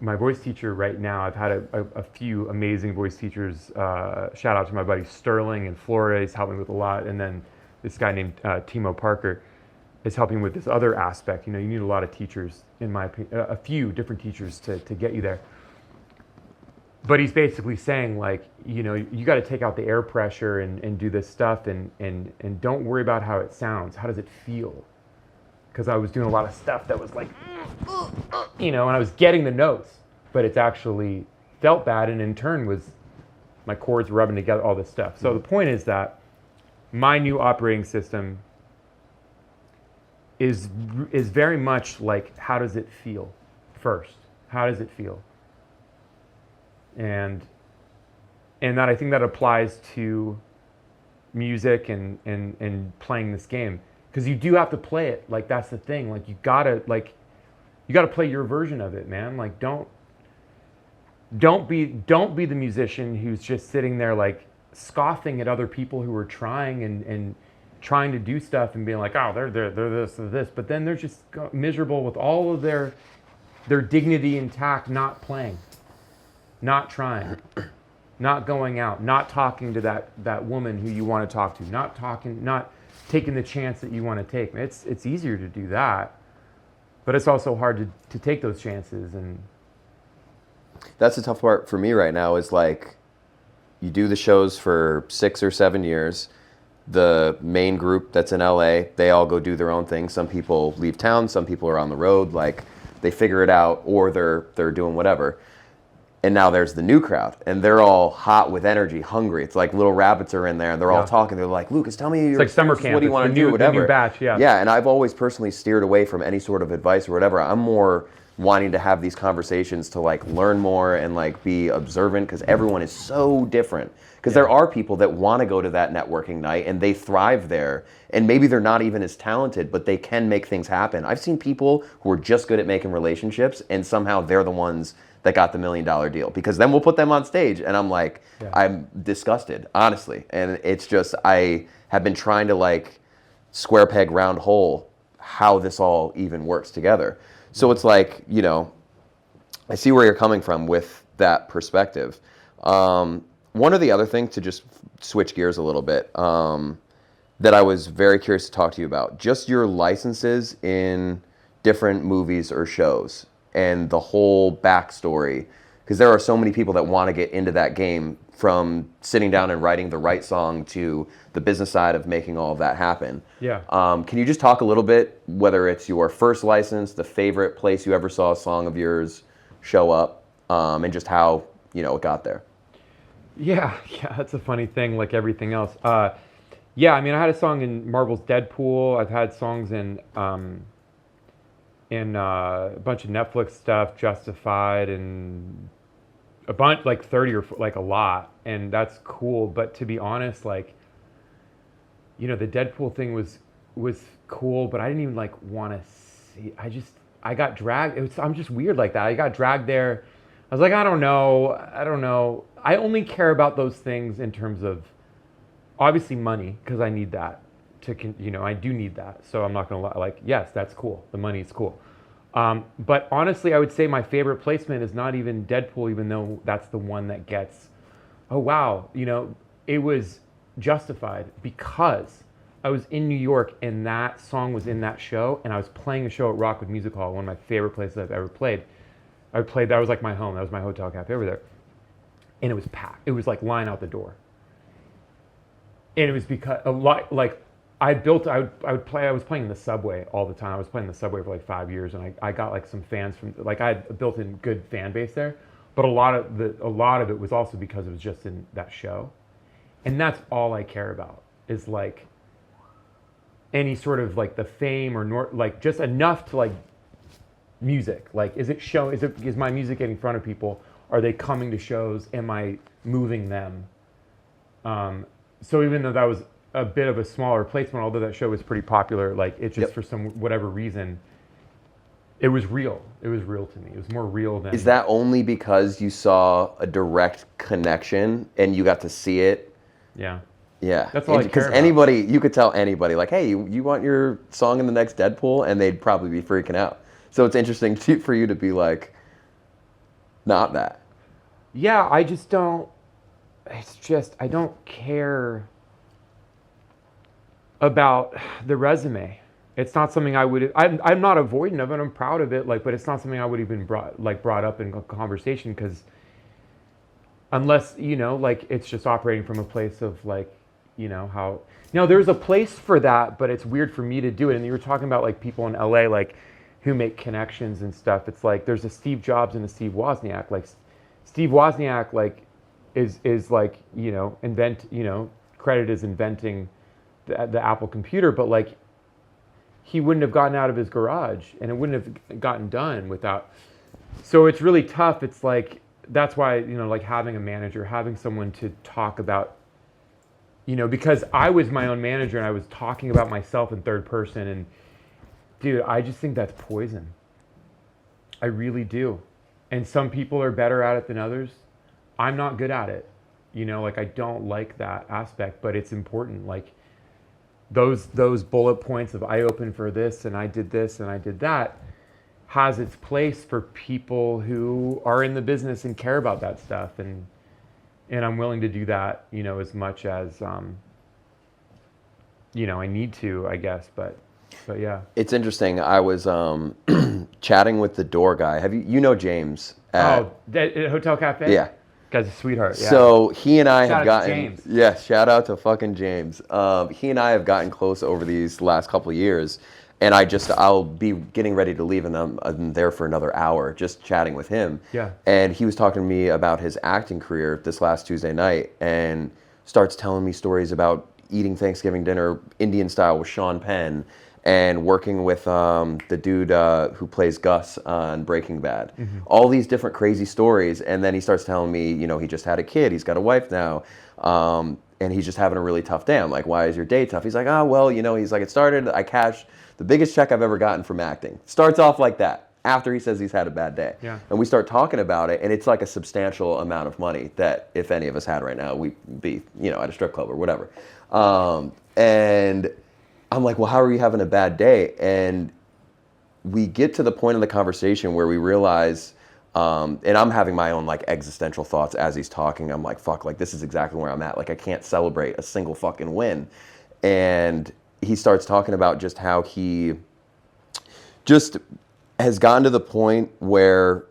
my voice teacher right now, I've had a few amazing voice teachers. Shout out to my buddy Sterling in Florida. He's helped me with a lot. And then this guy named Timo Parker is helping with this other aspect. You need a lot of teachers, in my opinion, a few different teachers to get you there. But he's basically saying, like, you got to take out the air pressure and do this stuff and don't worry about how it sounds. How does it feel? Because I was doing a lot of stuff that was like, and I was getting the notes, but it's actually felt bad, and in turn was my chords rubbing together, all this stuff. So the point is that my new operating system is very much like, how does it feel first? How does it feel? And that, I think that applies to music and playing this game, because you do have to play it. Like, that's the thing. Like, you gotta play your version of it, man. Like, don't be the musician who's just sitting there like scoffing at other people who are trying and trying to do stuff and being like, oh, they're this or this, but then they're just miserable with all of their dignity intact, not playing, not trying, not going out, not talking to that woman who you want to talk to, not taking the chance that you want to take. It's easier to do that, but it's also hard to take those chances. And that's the tough part for me right now, is like, you do the shows for 6 or 7 years. The main group that's in LA, they all go do their own thing. Some people leave town, some people are on the road, like they figure it out, or they're doing whatever. And now there's the new crowd, and they're all hot with energy, hungry. It's like little rabbits are in there, and they're all talking. They're like, Lucas, tell me your, it's like summer camp. What do you want to do? Whatever. The new batch, yeah. Yeah, and I've always personally steered away from any sort of advice or whatever. I'm more wanting to have these conversations to like learn more and like be observant, because everyone is so different. Because there are people that want to go to that networking night and they thrive there, and maybe they're not even as talented, but they can make things happen. I've seen people who are just good at making relationships, and somehow they're the ones that got the $1 million deal, because then we'll put them on stage and I'm like, I'm disgusted, honestly. And it's just, I have been trying to like square peg round hole how this all even works together. So it's like, I see where you're coming from with that perspective. One of the other things, to just switch gears a little bit, that I was very curious to talk to you about, just your licenses in different movies or shows and the whole backstory, because there are so many people that want to get into that game, from sitting down and writing the right song to the business side of making all of that happen. Yeah. Can you just talk a little bit, whether it's your first license, the favorite place you ever saw a song of yours show up, and just how, it got there? Yeah, that's a funny thing, like everything else. Yeah, I mean, I had a song in Marvel's Deadpool. I've had songs in a bunch of Netflix stuff, Justified, and a bunch, like 30 or like a lot, and that's cool. But to be honest, like, the Deadpool thing was cool, but I didn't even like want to see. I got dragged. I'm just weird like that. I got dragged there. I was like, I don't know. I only care about those things in terms of, obviously, money, because I need that I do need that. So I'm not going to lie. Like, yes, that's cool. The money's cool. But honestly, I would say my favorite placement is not even Deadpool, even though that's the one that gets, oh, wow. It was Justified, because I was in New York and that song was in that show, and I was playing a show at Rockwood Music Hall, one of my favorite places I've ever played. That was like my home. That was my hotel cafe over there. And it was packed. It was like line out the door. And it was because a lot, like, I was playing in the subway all the time. I was playing in the subway for like 5 years, and I got like some fans from, like, I had built in good fan base there. But a lot of it was also because it was just in that show. And that's all I care about, is like any sort of like the fame or like just enough to like music. Like, is my music getting in front of people? Are they coming to shows? Am I moving them? So even though that was a bit of a smaller placement, although that show was pretty popular, like, it just, for some whatever reason, it was real. It was real to me. It was more real than... Is that only because you saw a direct connection and you got to see it? Yeah. Yeah. That's all I care about. Because you could tell anybody, like, hey, you want your song in the next Deadpool? And they'd probably be freaking out. So it's interesting for you to be like, not that. Yeah, I just don't. It's just I don't care about the resume. It's not something I would. I'm not avoidant of it. I'm proud of it. Like, but it's not something I would even brought up in conversation because unless like it's just operating from a place of like how there's a place for that, but it's weird for me to do it. And you were talking about like people in LA like who make connections and stuff. It's like there's a Steve Jobs and a Steve Wozniak. Like Steve Wozniak like is like credited as inventing the Apple computer, but like he wouldn't have gotten out of his garage and it wouldn't have gotten done without. So it's really tough. It's like that's why like having a manager, having someone to talk about, because I was my own manager and I was talking about myself in third person, and dude, I just think that's poison. I really do. And some people are better at it than others. I'm not good at it. Like I don't like that aspect, but it's important. Like those bullet points of I opened for this and I did this and I did that has its place for people who are in the business and care about that stuff, and I'm willing to do that, as much as I need to, I guess, but yeah. It's interesting. I was chatting with the door guy. Have you James? At Hotel Cafe? Yeah. Guy's a sweetheart. Yeah. So he and I Shout have out to gotten James. yeah, shout out to fucking James. He and I have gotten close over these last couple of years, and I'll be getting ready to leave, and I'm there for another hour just chatting with him. Yeah. And he was talking to me about his acting career this last Tuesday night, and starts telling me stories about eating Thanksgiving dinner Indian style with Sean Penn, and working with the dude who plays Gus on Breaking Bad. Mm-hmm. All these different crazy stories, and then he starts telling me, he just had a kid, he's got a wife now, and he's just having a really tough day. I'm like, why is your day tough? He's like, well, he's like, I cashed the biggest check I've ever gotten from acting. Starts off like that, after he says he's had a bad day. Yeah. And we start talking about it, and it's like a substantial amount of money that if any of us had right now, we'd be, at a strip club or whatever. And I'm like, well, how are you having a bad day? And we get to the point in the conversation where we realize, and I'm having my own like existential thoughts as he's talking. I'm like, fuck, like this is exactly where I'm at. Like I can't celebrate a single fucking win. And he starts talking about just how he just has gotten to the point where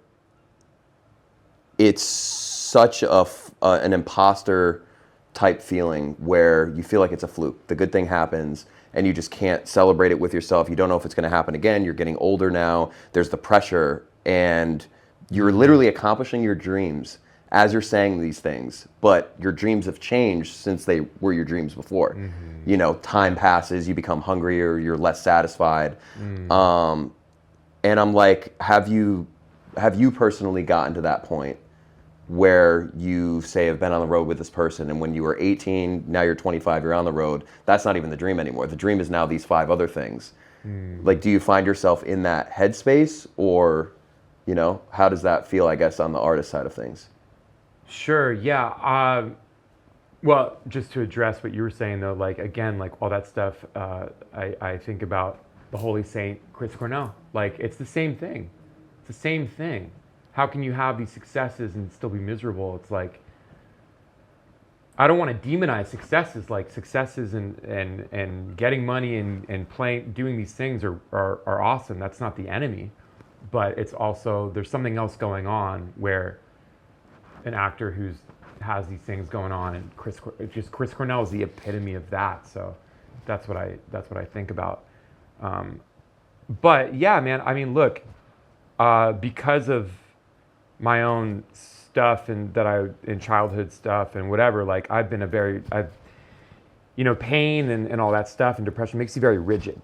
it's such an imposter type feeling where you feel like it's a fluke. The good thing happens and you just can't celebrate it with yourself. You don't know if it's going to happen again. You're getting older now. There's the pressure, and you're literally accomplishing your dreams as you're saying these things, but your dreams have changed since they were your dreams before. Mm-hmm. Time passes, you become hungrier, you're less satisfied. And I'm like, have you personally gotten to that point where you say have been on the road with this person, and when you were 18, now you're 25, you're on the road, that's not even the dream anymore. The dream is now these 5 other things. Like, do you find yourself in that headspace, or, how does that feel, I guess, on the artist side of things? Sure, yeah. Well, just to address what you were saying though, like, again, like all that stuff, I think about the Holy Saint, Chris Cornell. Like, it's the same thing. It's the same thing. How can you have these successes and still be miserable? It's like, I don't want to demonize successes. Like successes and getting money and playing, doing these things are awesome. That's not the enemy, but it's also, there's something else going on where an actor has these things going on, and Chris Cornell is the epitome of that. So that's what I think about. But yeah, man, I mean, look, because of my own stuff and in childhood stuff and whatever, like I've pain and all that stuff and depression makes you very rigid.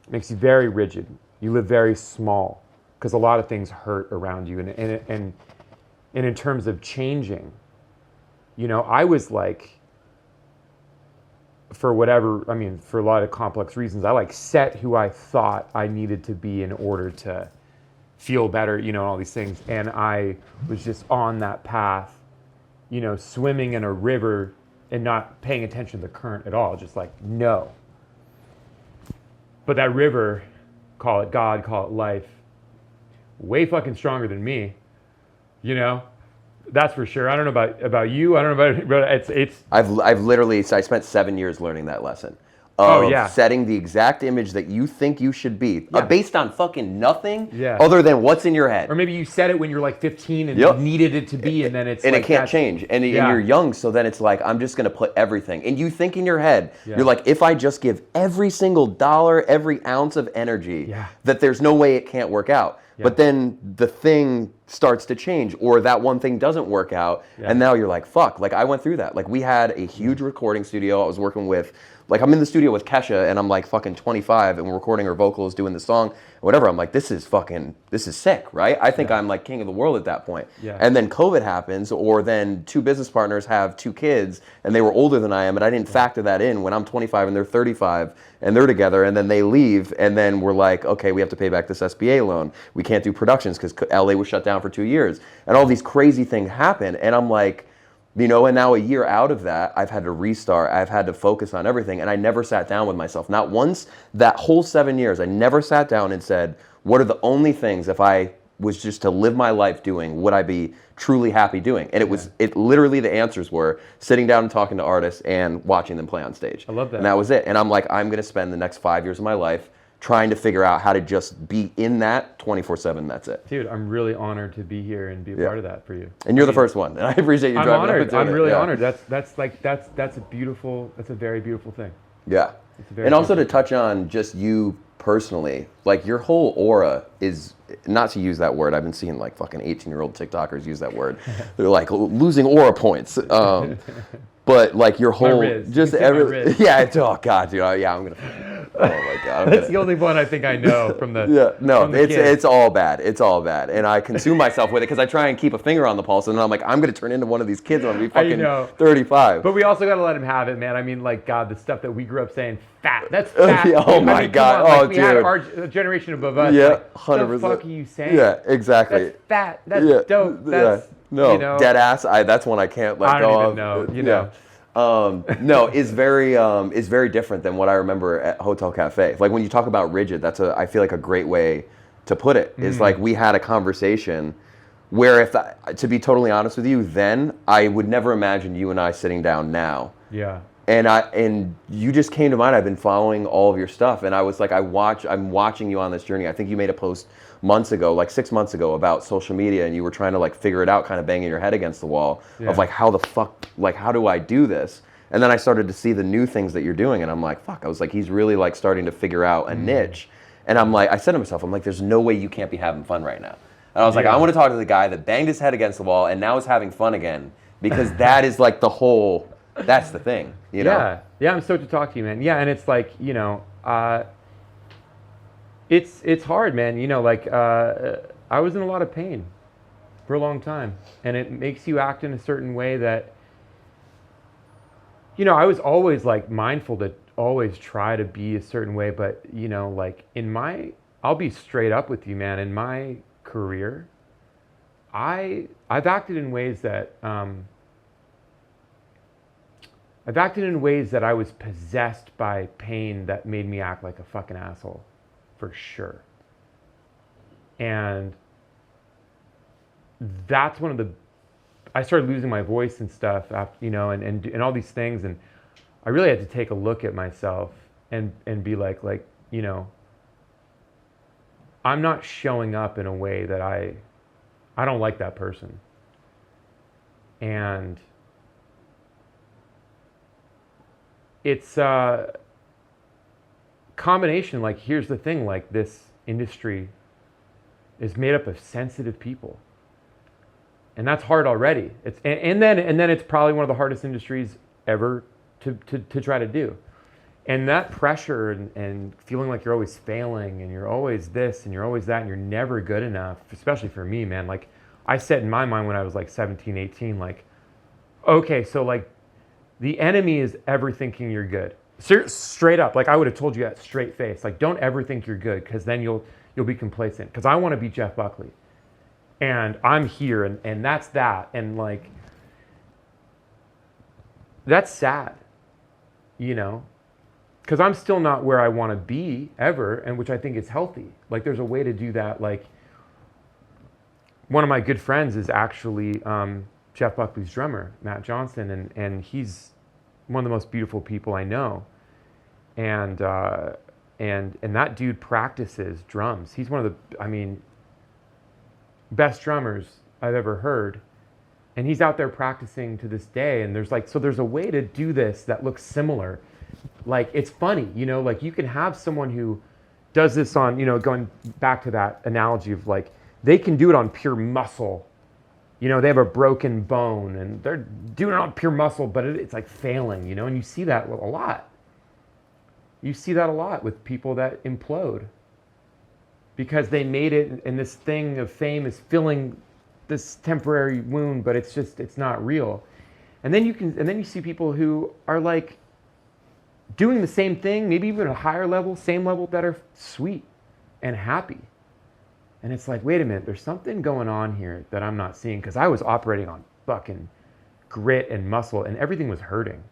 It makes you very rigid. You live very small because a lot of things hurt around you. And in terms of changing, I was like, for a lot of complex reasons, I like set who I thought I needed to be in order to feel better, all these things. And I was just on that path, swimming in a river and not paying attention to the current at all. Just like, no. But that river, call it God, call it life, way fucking stronger than me. You know, that's for sure. I don't know about you. I don't know about, but it's. I've literally, so I spent 7 years learning that lesson Oh, of yeah. setting the exact image that you think you should be Yeah. based on fucking nothing Yeah. other than what's in your head. Or maybe you said it when you're like 15 and Yep. needed it to be, and then it's And like it can't that's- change. And you're young, so then it's like, I'm just going to put everything. And you think in your head, Yeah. you're like, if I just give every single dollar, every ounce of energy, Yeah. that there's no way it can't work out. Yeah. But then the thing starts to change, or that one thing doesn't work out. Yeah. And now you're like, fuck. Like, I went through that. Like, we had a huge recording studio. I was working with, like, I'm in the studio with Kesha, and I'm like fucking 25, and we're recording her vocals, doing the song, whatever. I'm like, this is sick, right? I think I'm like king of the world at that point. Yeah. And then COVID happens, or then two business partners have two kids, and they were older than I am, and I didn't factor that in when I'm 25 and they're 35, and they're together, and then they leave, and then we're like, okay, we have to pay back this SBA loan. We can't do productions because LA was shut down for 2 years. And all these crazy things happen, and I'm like, you know, and now a year out of that, I've had to restart. I've had to focus on everything. And I never sat down with myself. Not once that whole 7 years, I never sat down and said, what are the only things, if I was just to live my life doing, would I be truly happy doing? And it literally, the answers were sitting down and talking to artists and watching them play on stage. I love that. And that was it. And I'm like, I'm going to spend the next 5 years of my life trying to figure out how to just be in that 24/7. That's it. Dude, I'm really honored to be here and be a part of that for you. And you're the first one. And I appreciate you I'm driving honored. up I'm and doing really it. Yeah. honored. That's a very beautiful thing. Yeah. It's a very And also to beautiful touch on just you personally, like your whole aura is, not to use that word, I've been seeing like fucking 18-year-old TikTokers use that word. They're like losing aura points. But like your whole, Riz. just You said my every, Riz. yeah, oh God, dude, yeah, I'm gonna, oh my God. That's the only one I think I know from the. Yeah, no, from the kids. it's all bad. It's all bad, and I consume myself with it because I try and keep a finger on the pulse, and then I'm like, I'm gonna turn into one of these kids when I be fucking know. 35. But we also got to let him have it, man. I mean, like, God, the stuff that we grew up saying, fat. That's fat. Yeah, oh dude. my I mean, God. Come on, Oh, like, we had dude. our generation above us. Yeah, like, 100%. The fuck are you saying? Yeah, exactly. That's fat. That's Yeah, dope. That's, yeah. No, you know, dead ass. That's one I can't let I go don't even of. know, you Yeah. No, is very different than what I remember at Hotel Cafe. Like when you talk about rigid, I feel like a great way to put it. Is like we had a conversation where to be totally honest with you, then I would never imagine you and I sitting down now. Yeah. And you just came to mind. I've been following all of your stuff, and I was like, I'm watching you on this journey. I think you made a post months ago, like 6 months ago, about social media, and you were trying to like figure it out, kind of banging your head against the wall of like, how the fuck, like, how do I do this? And then I started to see the new things that you're doing, and I'm like, fuck. I was like, he's really like starting to figure out a niche. And I'm like, I said to myself, I'm like, there's no way you can't be having fun right now. And I was like, I want to talk to the guy that banged his head against the wall and now is having fun again, because that is like the whole. That's the thing, you know? Yeah, I'm stoked to talk to you, man. Yeah, and it's like, you know, it's hard, man. You know, like I was in a lot of pain for a long time, and it makes you act in a certain way that, you know, I was always like mindful to always try to be a certain way, but you know, like I'll be straight up with you, man. In my career, I've acted in ways that. I've acted in ways that I was possessed by pain that made me act like a fucking asshole, for sure. And that's one of the, I started losing my voice and stuff after, you know, and all these things. And I really had to take a look at myself and be like, you know, I'm not showing up in a way that I don't like that person. And it's a combination. Like, here's the thing, like, this industry is made up of sensitive people, and that's hard already. It's and then it's probably one of the hardest industries ever to try to do. And that pressure and feeling like you're always failing and you're always this and you're always that and you're never good enough, especially for me, man. Like, I set in my mind when I was like 17, 18, like, okay, so like, the enemy is ever thinking you're good. Straight up, like I would have told you that straight face. Like, don't ever think you're good, because then you'll be complacent. Because I want to be Jeff Buckley, and I'm here, and that's that. And like, that's sad, you know, because I'm still not where I want to be ever, and which I think is healthy. Like, there's a way to do that. Like, one of my good friends is actually Jeff Buckley's drummer, Matt Johnson, and he's one of the most beautiful people I know. And that dude practices drums. He's one of the, I mean, best drummers I've ever heard. And he's out there practicing to this day. And there's like, so there's a way to do this that looks similar. Like, it's funny, you know, like you can have someone who does this on, you know, going back to that analogy of like, they can do it on pure muscle. You know, they have a broken bone and they're doing it on pure muscle, but it's like failing, you know, and you see that a lot. You see that a lot with people that implode because they made it, and this thing of fame is filling this temporary wound, but it's just, it's not real. And then you see people who are like doing the same thing, maybe even at a higher level, same level, that are sweet and happy. And it's like, wait a minute, there's something going on here that I'm not seeing, because I was operating on fucking grit and muscle and everything was hurting.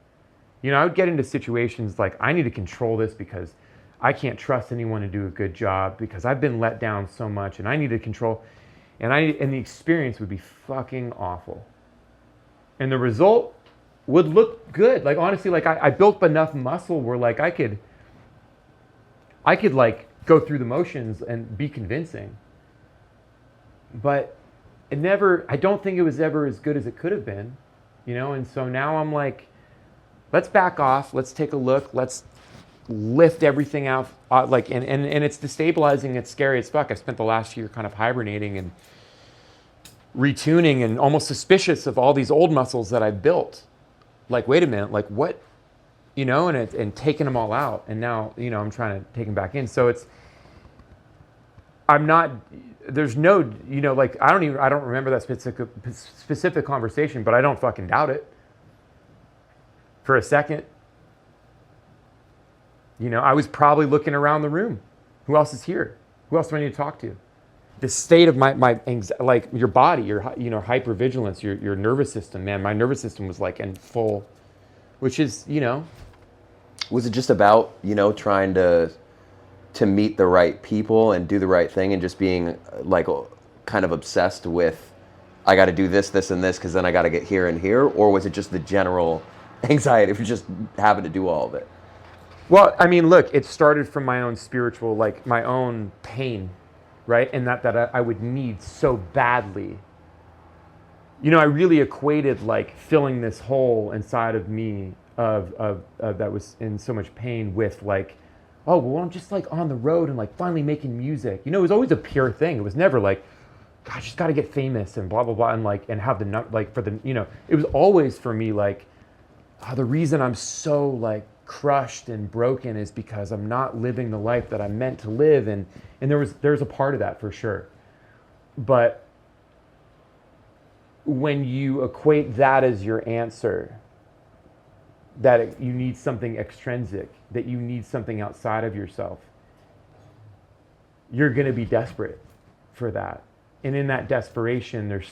You know, I would get into situations like, I need to control this because I can't trust anyone to do a good job because I've been let down so much and I need to control. And the experience would be fucking awful. And the result would look good. Like, honestly, like I built enough muscle where like I could like go through the motions and be convincing. But I don't think it was ever as good as it could have been, you know? And so now I'm like, let's back off. Let's take a look. Let's lift everything out. Like, and it's destabilizing. It's scary as fuck. I spent the last year kind of hibernating and retuning and almost suspicious of all these old muscles that I built. Like, wait a minute, like what, you know, and taking them all out. And now, you know, I'm trying to take them back in. So there's no, you know, like, I don't remember that specific conversation, but I don't fucking doubt it for a second. You know, I was probably looking around the room. Who else is here? Who else do I need to talk to? The state of my anxiety, like your body, your, you know, hypervigilance, your nervous system, man, my nervous system was like in full, which is, you know. Was it just about, you know, trying to meet the right people and do the right thing and just being like kind of obsessed with, I got to do this, this, and this, because then I got to get here and here? Or was it just the general anxiety for just having to do all of it? Well, I mean, look, it started from my own spiritual, like my own pain, right? And that I would need so badly. You know, I really equated like filling this hole inside of me of that was in so much pain with like, oh, well, I'm just like on the road and like finally making music. You know, it was always a pure thing. It was never like, God, I just got to get famous and blah, blah, blah. And like, and have like for the, you know, it was always for me like, the reason I'm so like crushed and broken is because I'm not living the life that I'm meant to live. And there's a part of that for sure. But when you equate that as your answer, that you need something extrinsic, that you need something outside of yourself, you're going to be desperate for that. And in that desperation, there's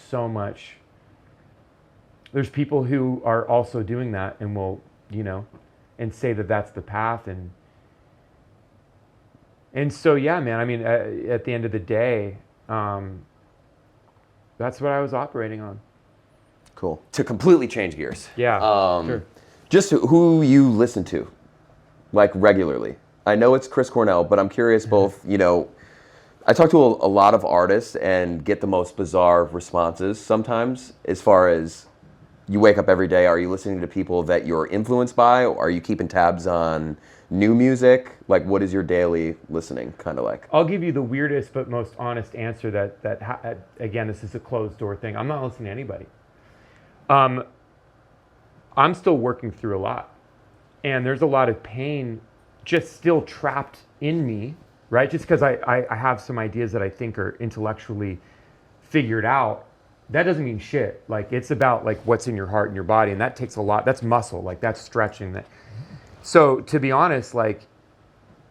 people who are also doing that and will, you know, and say that that's the path. And so, yeah, man, I mean, at the end of the day, that's what I was operating on. Cool. To completely change gears. Yeah, sure. Just who you listen to, like regularly. I know it's Chris Cornell, but I'm curious both, you know, I talk to a lot of artists and get the most bizarre responses sometimes as far as you wake up every day. Are you listening to people that you're influenced by? Or are you keeping tabs on new music? Like, what is your daily listening kind of like? I'll give you the weirdest but most honest answer that again, this is a closed door thing. I'm not listening to anybody. I'm still working through a lot. And there's a lot of pain just still trapped in me, right? Just because I have some ideas that I think are intellectually figured out, that doesn't mean shit. Like, it's about like what's in your heart and your body, and that takes a lot. That's muscle, like that's stretching. So to be honest, like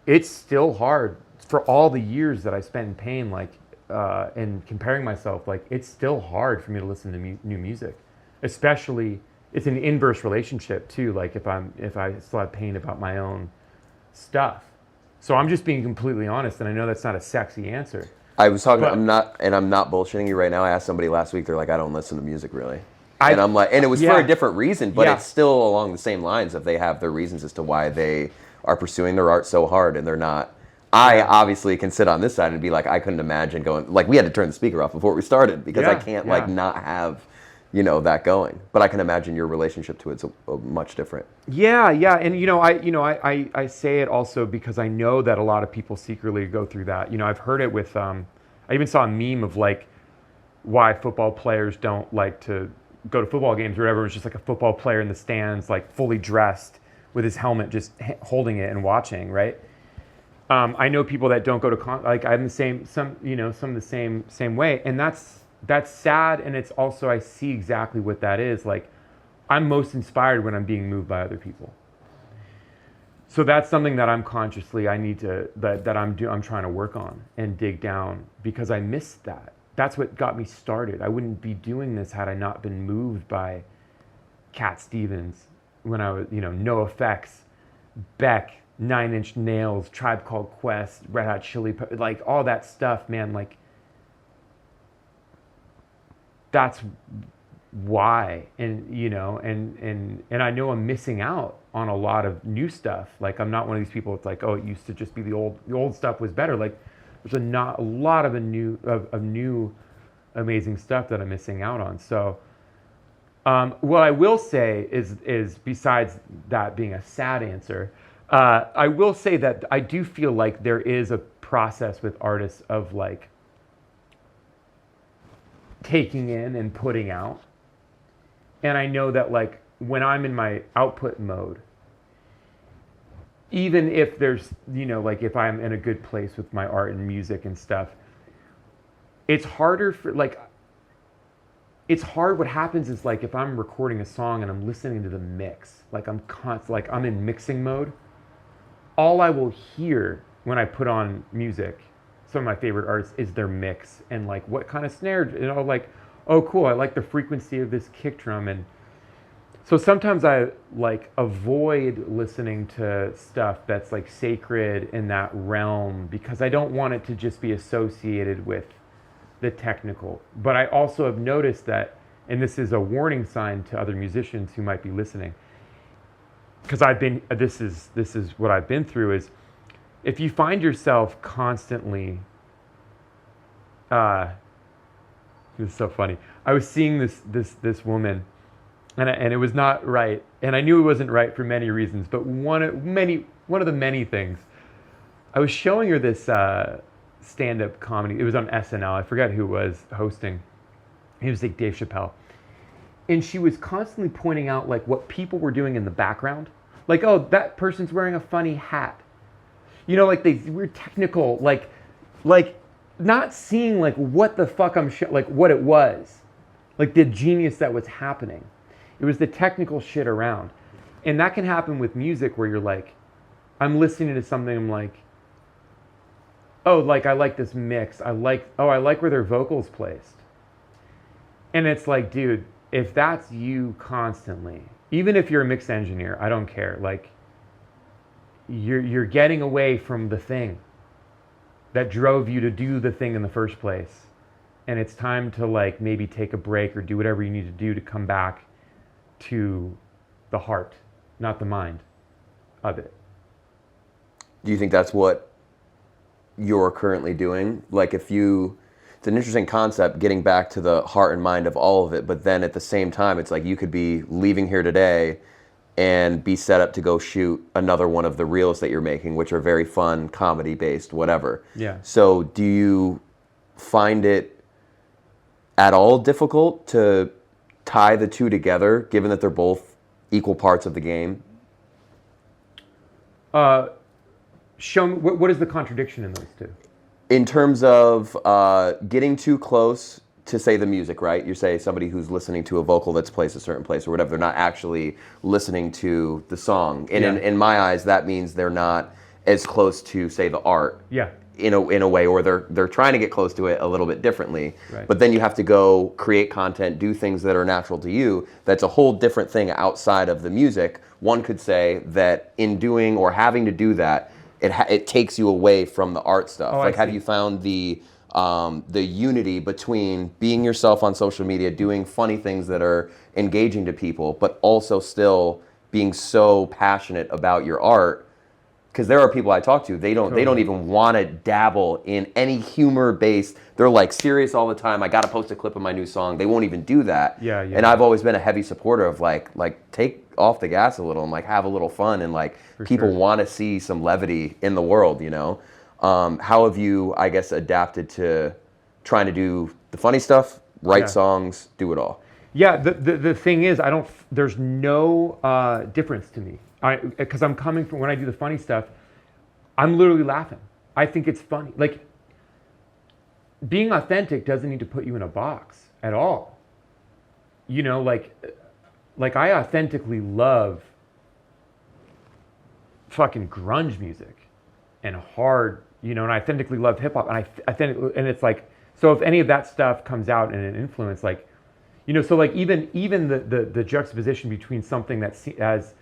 it's still hard for all the years that I spent in pain, like and comparing myself. Like, it's still hard for me to listen to new music, especially. It's an inverse relationship too. Like if I still have pain about my own stuff. So I'm just being completely honest, and I know that's not a sexy answer. I was talking. But- I'm not bullshitting you right now. I asked somebody last week. They're like, I don't listen to music really, I- and I'm like, and it was for Yeah. a different reason, but Yeah. it's still along the same lines of they have their reasons as to why they are pursuing their art so hard, and they're not. I Yeah. obviously can sit on this side and be like, I couldn't imagine going. Like we had to turn the speaker off before we started because I Yeah, can't yeah. like not have, that going. But I can imagine your relationship to it's a much different. Yeah, and I say it also because I know that a lot of people secretly go through that. I've heard it with I even saw a meme of like why football players don't like to go to football games or whatever. It was just like a football player in the stands, like fully dressed with his helmet, just holding it and watching, right? I know people that don't go to like I'm the same, some of the same way, and that's sad, and it's also I see exactly what that is. Like I'm most inspired when I'm being moved by other people. So that's something that I'm consciously I'm trying to work on and dig down because I missed that. That's what got me started. I wouldn't be doing this had I not been moved by Cat Stevens when I was, NoFX, Beck, Nine Inch Nails, Tribe Called Quest, Red Hot Chili Peppers, like all that stuff, man. Like that's why, and and I know I'm missing out on a lot of new stuff. Like I'm not one of these people. It's like, oh, it used to just be the old stuff was better. Like there's a lot of new amazing stuff that I'm missing out on. So what I will say is besides that being a sad answer, I will say that I do feel like there is a process with artists of like taking in and putting out. And I know that like when I'm in my output mode, even if there's, like if I'm in a good place with my art and music and stuff, it's harder for like, it's hard. What happens is like if I'm recording a song and I'm listening to the mix, like I'm in mixing mode, all I will hear when I put on music, some of my favorite artists, is their mix and like what kind of snare, like, oh cool, I like the frequency of this kick drum. And so sometimes I like avoid listening to stuff that's like sacred in that realm because I don't want it to just be associated with the technical. But I also have noticed that, and this is a warning sign to other musicians who might be listening, because this is what I've been through, is if you find yourself constantly, this is so funny. I was seeing this woman, and it was not right, and I knew it wasn't right for many reasons, but one of the many things. I was showing her this stand-up comedy. It was on SNL. I forgot who was hosting. It was like Dave Chappelle. And she was constantly pointing out like what people were doing in the background. Like, oh, that person's wearing a funny hat. Like they were technical, like not seeing like what the fuck like what it was. Like the genius that was happening. It was the technical shit around. And that can happen with music where you're like, I'm listening to something, I'm like, oh, like I like this mix. I like where their vocals placed. And it's like, dude, if that's you constantly, even if you're a mix engineer, I don't care. Like you're getting away from the thing that drove you to do the thing in the first place. And it's time to like maybe take a break or do whatever you need to do to come back to the heart, not the mind of it. Do you think that's what you're currently doing? Like it's an interesting concept, getting back to the heart and mind of all of it, but then at the same time, it's like you could be leaving here today and be set up to go shoot another one of the reels that you're making, which are very fun, comedy-based, whatever. Yeah. So do you find it at all difficult to tie the two together, given that they're both equal parts of the game? Show me, what is the contradiction in those two? In terms of getting too close to, say, the music, right? You say somebody who's listening to a vocal that's placed a certain place or whatever, they're not actually listening to the song. And Yeah. in my eyes, that means they're not as close to, say, the art. Yeah. In a way, or they're trying to get close to it a little bit differently. Right. But then you have to go create content, do things that are natural to you. That's a whole different thing outside of the music. One could say that in doing or having to do that, it takes you away from the art stuff. Oh, like, I have see. you found the the unity between being yourself on social media, doing funny things that are engaging to people, but also still being so passionate about your art. Because there are people I talk to, they don't even want to dabble in any humor based. They're like serious all the time. I got to post a clip of my new song. They won't even do that. Yeah. And I've always been a heavy supporter of like take off the gas a little and like have a little fun, and like people want to see some levity in the world, you know. How have you, I guess, adapted to trying to do the funny stuff, write songs, do it all? Yeah, the thing is, there's no difference to me. Because I'm coming from, when I do the funny stuff, I'm literally laughing. I think it's funny. Like, being authentic doesn't need to put you in a box at all. You know, like I authentically love fucking grunge music and hard, you know, and I authentically love hip hop, and and it's like, so if any of that stuff comes out in an influence, like, you know, so like even the juxtaposition between something that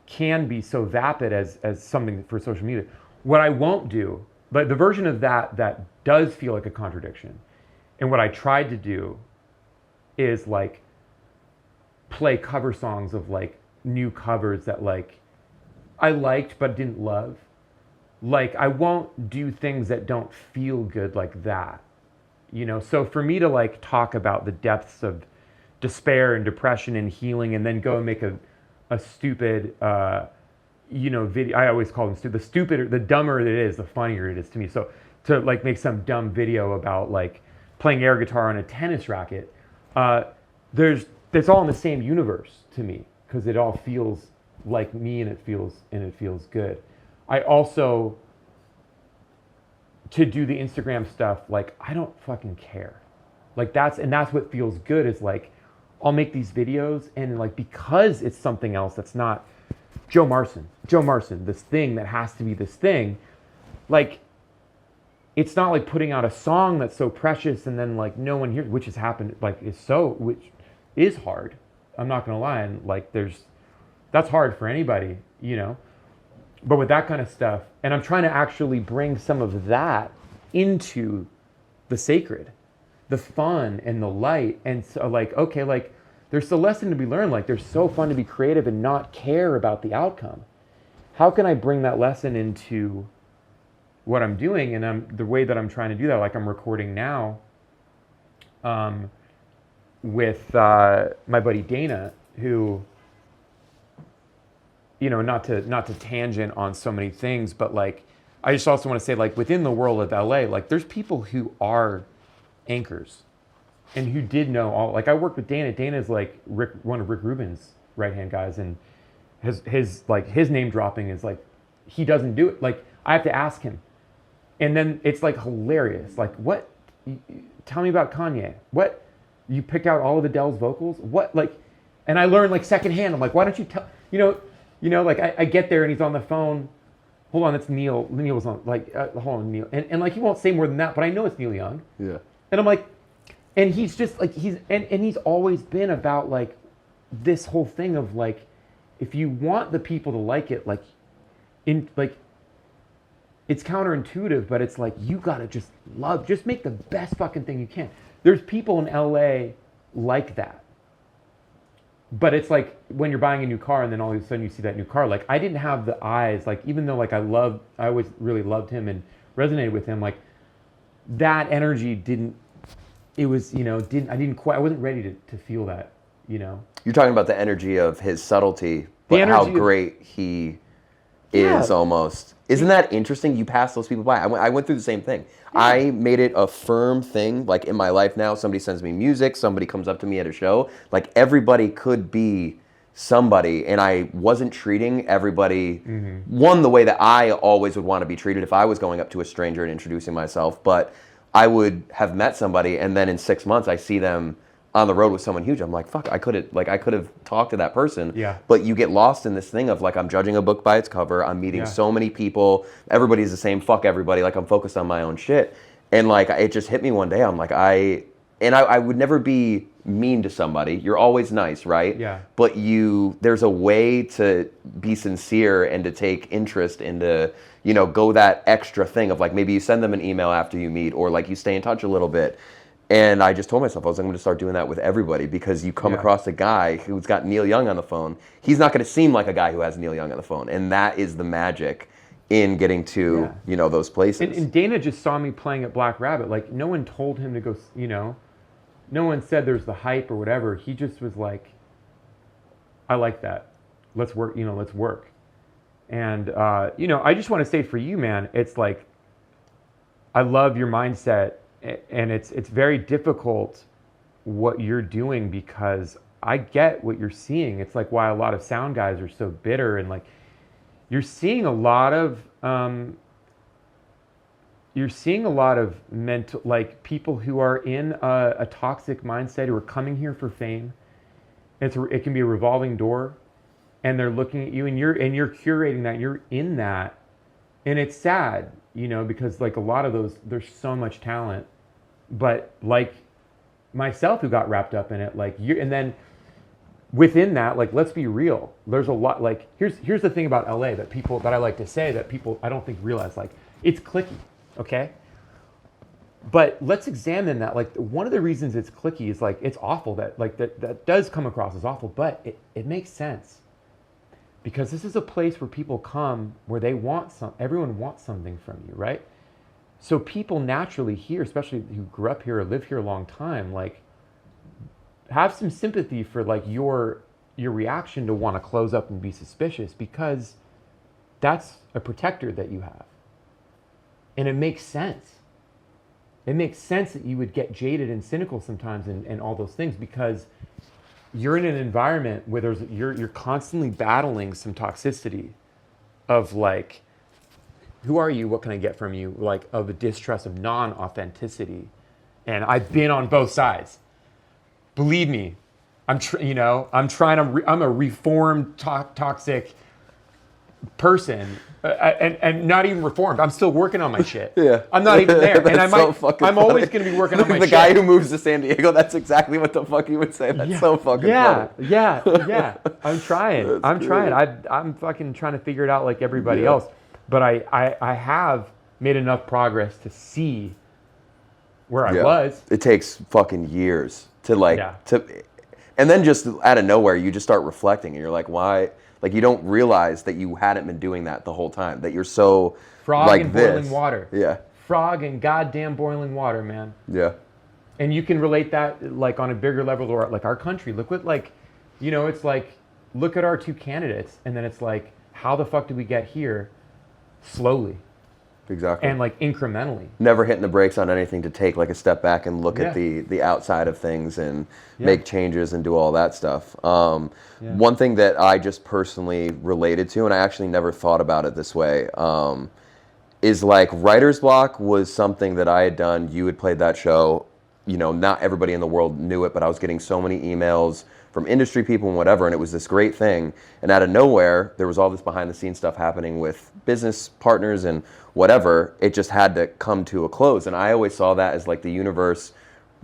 can be so vapid as something for social media, what I won't do, but the version of that does feel like a contradiction, and what I tried to do is like play cover songs of like new covers that like I liked but didn't love. Like, I won't do things that don't feel good like that, you know? So for me to like talk about the depths of despair and depression and healing, and then go and make a stupid, you know, video. I always call them stupid. The stupider, the dumber it is, the funnier it is to me. So to like make some dumb video about like playing air guitar on a tennis racket, it's all in the same universe to me, because it all feels like me, and it feels good. I also, to do the Instagram stuff, like I don't fucking care. Like that's what feels good, is like I'll make these videos, and like because it's something else that's not Joe Marson, this thing that has to be this thing, like it's not like putting out a song that's so precious and then like no one hears, which has happened, like which is hard. I'm not gonna lie, and like that's hard for anybody, you know. But with that kind of stuff, and I'm trying to actually bring some of that into the sacred, the fun and the light. And so like, okay, like there's a lesson to be learned. Like there's so fun to be creative and not care about the outcome. How can I bring that lesson into what I'm doing? And the way that I'm trying to do that, like I'm recording now with my buddy Dana, who, you know, not to tangent on so many things, but like I just also want to say, like within the world of LA, like there's people who are anchors and who did know all. Like I worked with Dana. Dana's like one of Rick Rubin's right hand guys, and his name dropping is like he doesn't do it. Like I have to ask him, and then it's like hilarious. Like what? Tell me about Kanye. What? You picked out all of Adele's vocals? What? Like, and I learned like secondhand. I'm like, why don't you tell? You know, like I get there and he's on the phone. Hold on, it's Neil. Neil's on, like, hold on, Neil. And like, he won't say more than that, but I know it's Neil Young. Yeah. And I'm like, and he's just like, and he's always been about like this whole thing of like, if you want the people to like it, like, it's counterintuitive, but it's like, you gotta just make the best fucking thing you can. There's people in LA like that. But it's like when you're buying a new car and then all of a sudden you see that new car, like I didn't have the eyes, like even though like I always really loved him and resonated with him, like that energy I wasn't ready to feel that, you know. You're talking about the energy of his subtlety, but how great he is almost. Isn't that interesting? You pass those people by. I went through the same thing. Yeah. I made it a firm thing, like in my life now, somebody sends me music, somebody comes up to me at a show, like everybody could be somebody, and I wasn't treating everybody, one, the way that I always would want to be treated if I was going up to a stranger and introducing myself, but I would have met somebody, and then in 6 months I see them on the road with someone huge. I'm like, fuck, I could have talked to that person. Yeah. But you get lost in this thing of like, I'm judging a book by its cover. I'm meeting so many people. Everybody's the same. Fuck everybody. Like I'm focused on my own shit. And like, it just hit me one day. I'm like, and I would never be mean to somebody. You're always nice, right? Yeah. But there's a way to be sincere and to take interest into, go that extra thing of like, maybe you send them an email after you meet, or like you stay in touch a little bit. And I just told myself, I was like, I'm going to start doing that with everybody, because you come across a guy who's got Neil Young on the phone. He's not going to seem like a guy who has Neil Young on the phone. And that is the magic in getting to, those places. And Dana just saw me playing at Black Rabbit. Like, no one told him to go, no one said there's the hype or whatever. He just was like, I like that. Let's work, let's work. And, I just want to say for you, man, it's like, I love your mindset, and it's very difficult what you're doing, because I get what you're seeing. It's like why a lot of sound guys are so bitter, and like, you're seeing a lot of mental, like, people who are in a toxic mindset, who are coming here for fame. It can be a revolving door, and they're looking at you, and you're curating that, you're in that, and it's sad, because like a lot of those, there's so much talent, but like myself, who got wrapped up in it, like and then within that, like, let's be real. There's a lot, like, here's the thing about LA that I like to say, that people I don't think realize, like, it's cliquey, okay? But let's examine that. Like, one of the reasons it's cliquey is like, it's awful, that does come across as awful, but it makes sense. Because this is a place where people come, where everyone wants something from you, right? So people naturally here, especially who grew up here or live here a long time, like, have some sympathy for like your reaction to want to close up and be suspicious, because that's a protector that you have. And it makes sense. It makes sense that you would get jaded and cynical sometimes and all those things, because you're in an environment where you're constantly battling some toxicity of like, who are you? What can I get from you? Like, of a distrust of non-authenticity. And I've been on both sides. Believe me, I'm a reformed toxic person, and not even reformed. I'm still working on my shit. Yeah, I'm not even there, and I'm always funny. going to be working on my the shit. The guy who moves to San Diego, that's exactly what the fuck he would say. That's so fucking funny. Yeah. I'm trying. I'm fucking trying to figure it out like everybody else. But I have made enough progress to see where I was. It takes fucking years to and then just out of nowhere, you just start reflecting, and you're like, why? Like, you don't realize that you hadn't been doing that the whole time, that you're so frog like and this. Boiling water. Yeah. Frog and goddamn boiling water, man. Yeah. And you can relate that like on a bigger level, or like our country. Look what it's like, look at our two candidates, and then it's like, how the fuck did we get here? Slowly. Exactly. And like incrementally. Never hitting the brakes on anything to take like a step back and look at the outside of things and make changes and do all that stuff. One thing that I just personally related to, and I actually never thought about it this way, is like writer's block was something that I had done. You had played that show. Not everybody in the world knew it, but I was getting so many emails from industry people and whatever, and it was this great thing. And out of nowhere, there was all this behind the scenes stuff happening with business partners and whatever. It just had to come to a close. And I always saw that as like the universe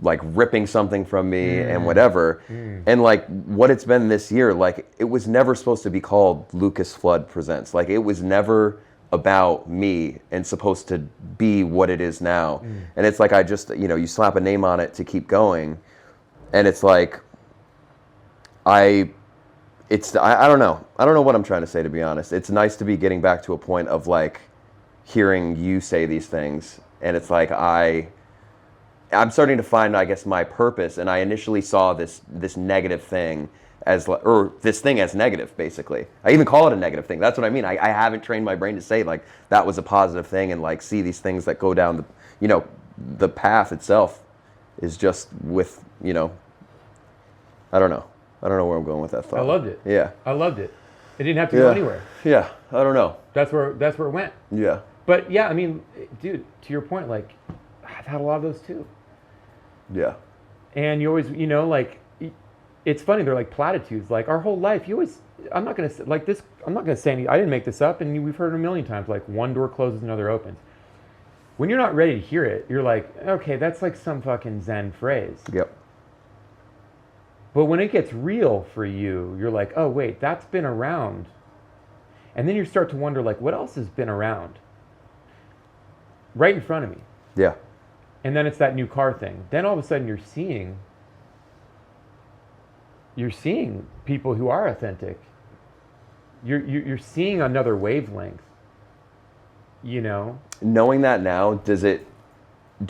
like ripping something from me and whatever. And like what it's been this year, like it was never supposed to be called Lucas Flood Presents. Like it was never about me and supposed to be what it is now. And it's like, I just, you slap a name on it to keep going. And it's like, I don't know. I don't know what I'm trying to say, to be honest. It's nice to be getting back to a point of like hearing you say these things. And it's like, I'm starting to find, I guess, my purpose. And I initially saw this negative thing or this thing as negative, basically. I even call it a negative thing. That's what I mean. I haven't trained my brain to say like that was a positive thing, and like see these things that go down the path itself is just with, I don't know. I don't know where I'm going with that thought. I loved it. Yeah. I loved it. It didn't have to go anywhere. Yeah. I don't know. That's where it went. Yeah. But yeah, I mean, dude, to your point, like, I've had a lot of those too. Yeah. And you always, like, it's funny. They're like platitudes. Like our whole life, I'm not going to say any, I didn't make this up, and we've heard it a million times. Like one door closes, another opens. when you're not ready to hear it, you're like, okay, that's like some fucking Zen phrase. Yep. But when it gets real for you, you're like, oh wait, that's been around. And then you start to wonder, like, what else has been around? Right in front of me. Yeah. And then it's that new car thing. Then all of a sudden you're seeing people who are authentic. You're seeing another wavelength. You know? Knowing that now, do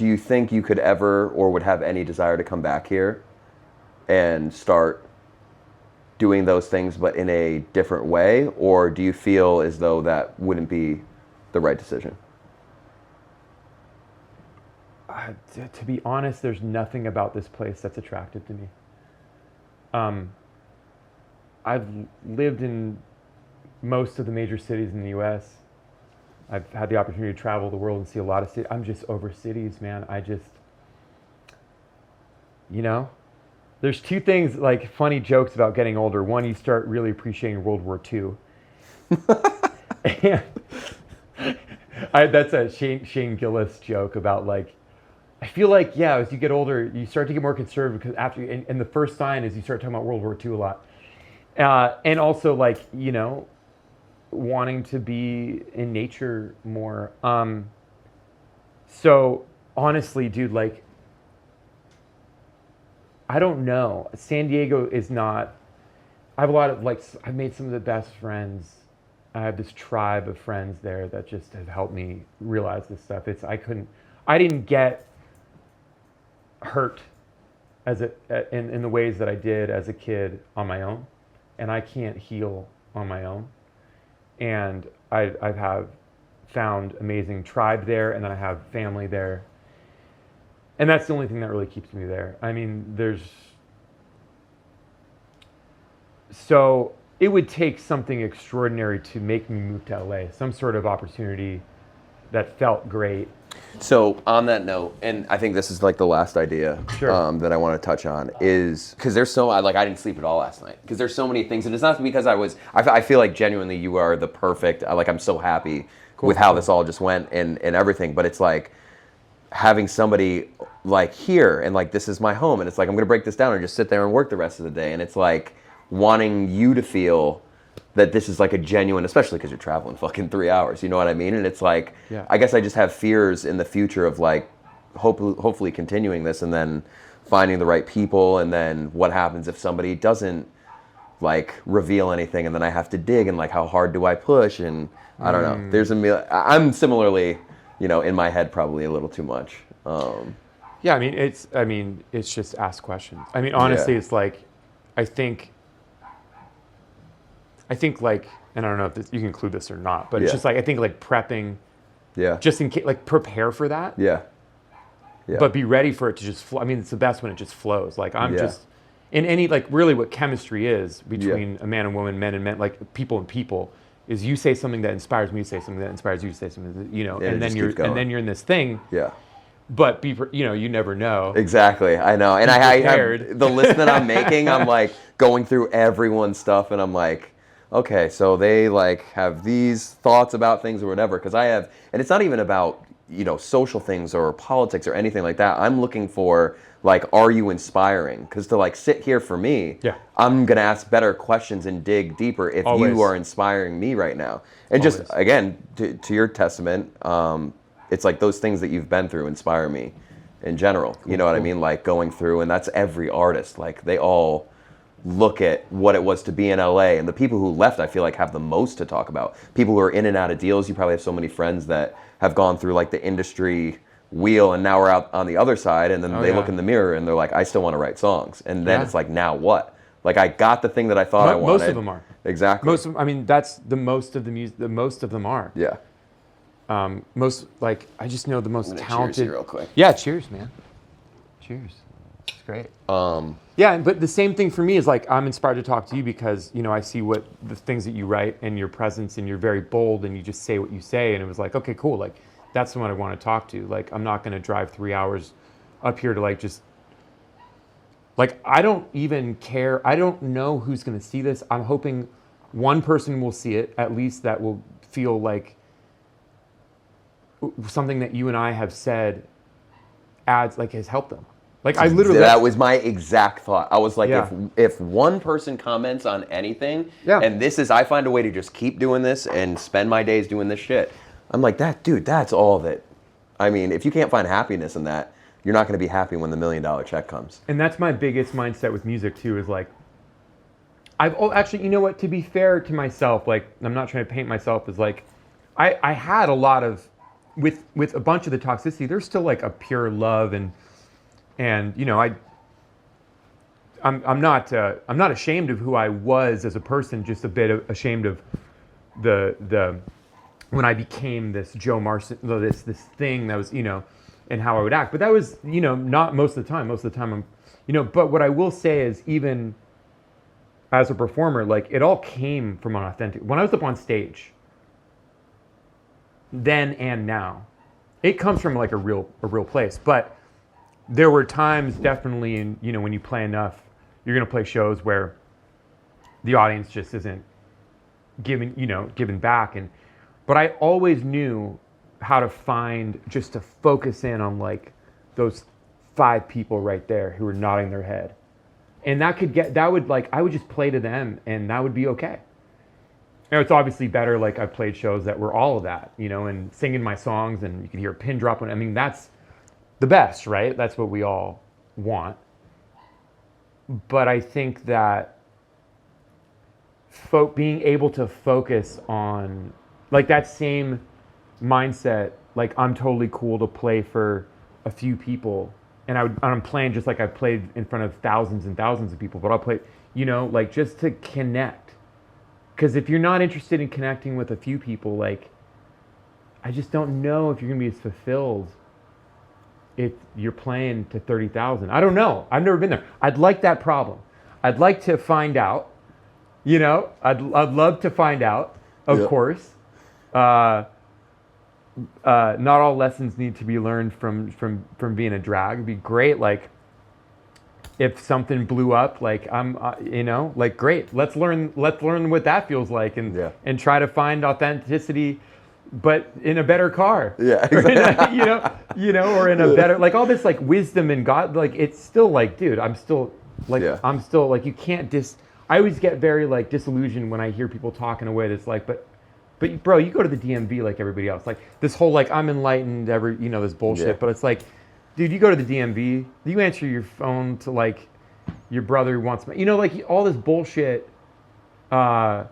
you think you could ever or would have any desire to come back here and start doing those things but in a different way? Or do you feel as though that wouldn't be the right decision? To be honest, there's nothing about this place that's attractive to me. I've lived in most of the major cities in the U.S. I've had the opportunity to travel the world and see a lot of cities. I'm just over cities, man. There's two things, like funny jokes about getting older. One, you start really appreciating World War II. And that's a Shane Gillis joke about like, I feel like, yeah, as you get older, you start to get more conservative because and the first sign is you start talking about World War II a lot. And also like, wanting to be in nature more. So honestly, dude, like, I don't know. San Diego is not, I have a lot of like, I've made some of the best friends. I have this tribe of friends there that just have helped me realize this stuff. I didn't get hurt in the ways that I did as a kid on my own. And I can't heal on my own. And I have found amazing tribe there, and then I have family there. And that's the only thing that really keeps me there. I mean, so it would take something extraordinary to make me move to LA, some sort of opportunity that felt great. So on that note, and I think this is like the last idea that I want to touch on is because I didn't sleep at all last night because there's so many things, and it's not because I feel like genuinely you are the perfect, I'm so happy with how this all just went and everything, but it's like having somebody like here and like this is my home and it's like I'm gonna break this down and just sit there and work the rest of the day, and it's like wanting you to feel that this is like a genuine, especially because you're traveling fucking 3 hours, you know what I mean? And it's like, I guess I just have fears in the future of like, hopefully continuing this and then finding the right people, and then what happens if somebody doesn't like reveal anything, and then I have to dig and like how hard do I push, and I don't know. I'm similarly, in my head probably a little too much. Yeah, it's just ask questions. I mean, honestly, it's like, I think like, and I don't know if you can include this or not, but it's just like, I think like prepping, just in case, like prepare for that. Yeah. But be ready for it to just flow. I mean, it's the best when it just flows. Like just, in any, like really what chemistry is between a man and woman, men and men, like people and people, is you say something that inspires me to say something that inspires you to say something, and then you're in this thing. Yeah. But you never know. Exactly, I know. And I have the list that I'm making, I'm like going through everyone's stuff, and I'm like, okay, so they like have these thoughts about things or whatever, because and it's not even about, social things or politics or anything like that. I'm looking for like, are you inspiring? Because to like sit here for me, I'm going to ask better questions and dig deeper if you are inspiring me right now. And just, again, to your testament, it's like those things that you've been through inspire me in general. You know what I mean? Like going through, and that's every artist. Like they all look at what it was to be in LA, and the people who left I feel like have the most to talk about. People who are in and out of deals. You probably have so many friends that have gone through like the industry wheel and now we're out on the other side, and then they look in the mirror and they're like, I still want to write songs. And then it's like, now what? Like I got the thing that I thought I wanted. Most of them are. Exactly. That's the most of the music. The most of them are. Yeah. Most, like, I just know the most talented. Cheers here real quick. Yeah, cheers, man. Cheers. It's great. Yeah, but the same thing for me is like, I'm inspired to talk to you because, I see what the things that you write and your presence, and you're very bold and you just say what you say. And it was like, okay, cool. Like, that's someone I want to talk to. Like, I'm not going to drive 3 hours up here to like, just like, I don't even care. I don't know who's going to see this. I'm hoping one person will see it, at least, that will feel like something that you and I have said adds, like, has helped them. Like, I literally... That was my exact thought. I was like, Yeah. if one person comments on anything, Yeah. and I find a way to just keep doing this and spend my days doing this shit, I'm like, that's all that, I mean, if you can't find happiness in that, you're not going to be happy when the $1 million check comes. And that's my biggest mindset with music too, is like, actually, you know what, to be fair to myself, like, I'm not trying to paint myself as like, I had a lot of, with a bunch of the toxicity, there's still like a pure love and you know, I'm not ashamed of who I was as a person, just a bit ashamed of the when I became this Joe Marson, this thing that was, you know, and how I would act. But that was, you know, not most of the time. Most of the time I'm, you know, but what I will say is, even as a performer, like, it all came from an authentic, when I was up on stage, then and now, it comes from like a real place. But there were times, definitely, in, you know, when you play enough, you're going to play shows where the audience just isn't giving back. But I always knew how to just to focus in on like those 5 people right there who were nodding their head. And I would just play to them, and that would be okay. You know, it's obviously better, like, I've played shows that were all of that, you know, and singing my songs, and you can hear a pin drop. I mean, that's the best, right? That's what we all want. But I think that being able to focus on, like, that same mindset, like, I'm totally cool to play for a few people, and I'm playing just like I've played in front of thousands and thousands of people, but I'll play, you know, like, just to connect. Because if you're not interested in connecting with a few people, like, I just don't know if you're gonna be as fulfilled if you're playing to 30,000. I don't know. I've never been there. I'd like that problem. I'd like to find out. You know, I'd love to find out. Of course, not all lessons need to be learned from being a drag. It'd be great, like, if something blew up, like, I'm, you know, like, great. Let's learn what that feels like, and try to find authenticity, but in a better car. Yeah, exactly. Or in a better, like, all this, like, wisdom and God, like, it's still like, dude, I'm still like, you can't I always get very, like, disillusioned when I hear people talk in a way that's like, but bro, you go to the DMV like everybody else. Like, this whole, like, I'm enlightened, this bullshit. Yeah. But it's like, dude, you go to the DMV, you answer your phone to, like, your brother who wants, you know, like, all this bullshit, you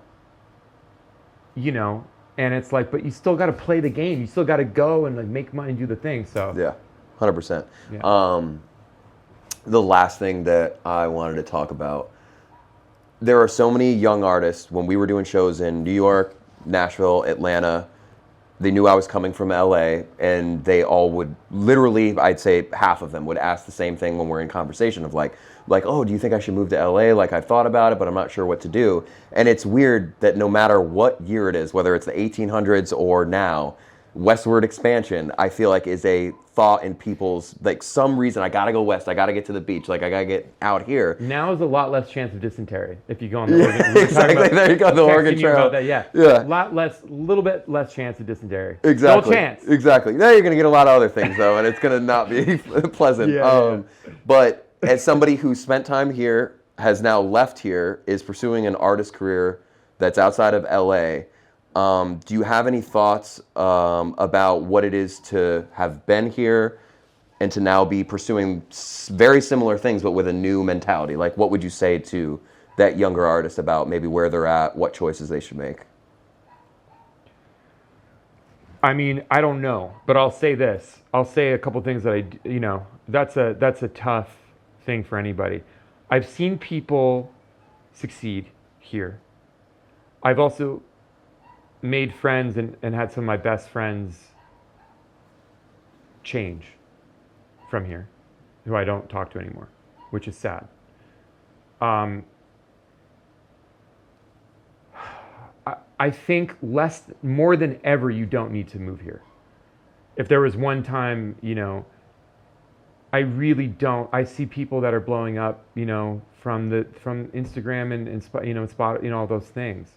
know, and it's like, but you still got to play the game. You still got to go and, like, make money and do the thing. So yeah, 100%. Yeah. The last thing that I wanted to talk about, there are so many young artists. When we were doing shows in New York, Nashville, Atlanta, they knew I was coming from LA, and they all would literally, I'd say half of them would ask the same thing when we're in conversation of like, oh, do you think I should move to LA? Like, I've thought about it, but I'm not sure what to do. And it's weird that no matter what year it is, whether it's the 1800s or now, westward expansion, I feel like, is a thought in people's, like, some reason, I gotta go west, I gotta get to the beach, like, I gotta get out here. Now is a lot less chance of dysentery if you go on the Oregon. Exactly, there you go, the Oregon Trail. Yeah. Little bit less chance of dysentery. Exactly. Still chance. Exactly. Now you're gonna get a lot of other things though, and it's gonna not be pleasant. But as somebody who spent time here, has now left here, is pursuing an artist career that's outside of LA, do you have any thoughts about what it is to have been here and to now be pursuing very similar things but with a new mentality? Like, what would you say to that younger artist about maybe where they're at, what choices they should make? I mean, I don't know, but I'll say this. I'll say a couple things that that's a tough thing for anybody. I've seen people succeed here. I've also made friends and had some of my best friends change from here, who I don't talk to anymore, which is sad. I think more than ever, you don't need to move here. If there was one time, I really don't. I see people that are blowing up, from Instagram and Spot, all those things.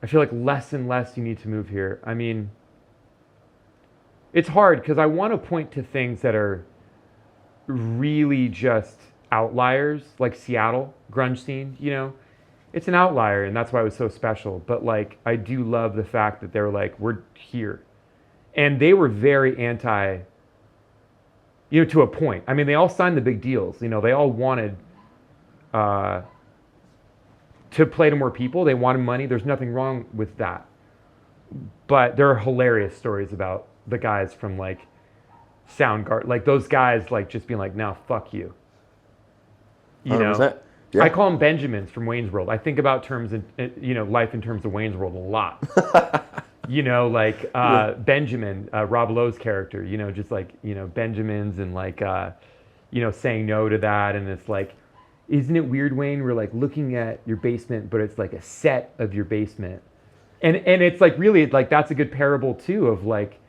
I feel like less and less you need to move here. I mean, it's hard because I want to point to things that are really just outliers, like Seattle grunge scene, you know. It's an outlier, and that's why it was so special. But like, I do love the fact that they're like, we're here, and they were very anti. You know, to a point. I mean, they all signed the big deals. You know, they all wanted to play to more people. They wanted money. There's nothing wrong with that. But there are hilarious stories about the guys from like Soundgarden, like those guys, like just being like, "Now, fuck you." You know, 100%. Yeah. I call them Benjamins from Wayne's World. I think about terms in, you know, life in terms of Wayne's World a lot. You know, like Benjamin, Rob Lowe's character, you know, just like, you know, Benjamins and like, you know, saying no to that. And it's like, isn't it weird, Wayne? We're like looking at your basement, but it's like a set of your basement. And it's like, really, like, that's a good parable too of like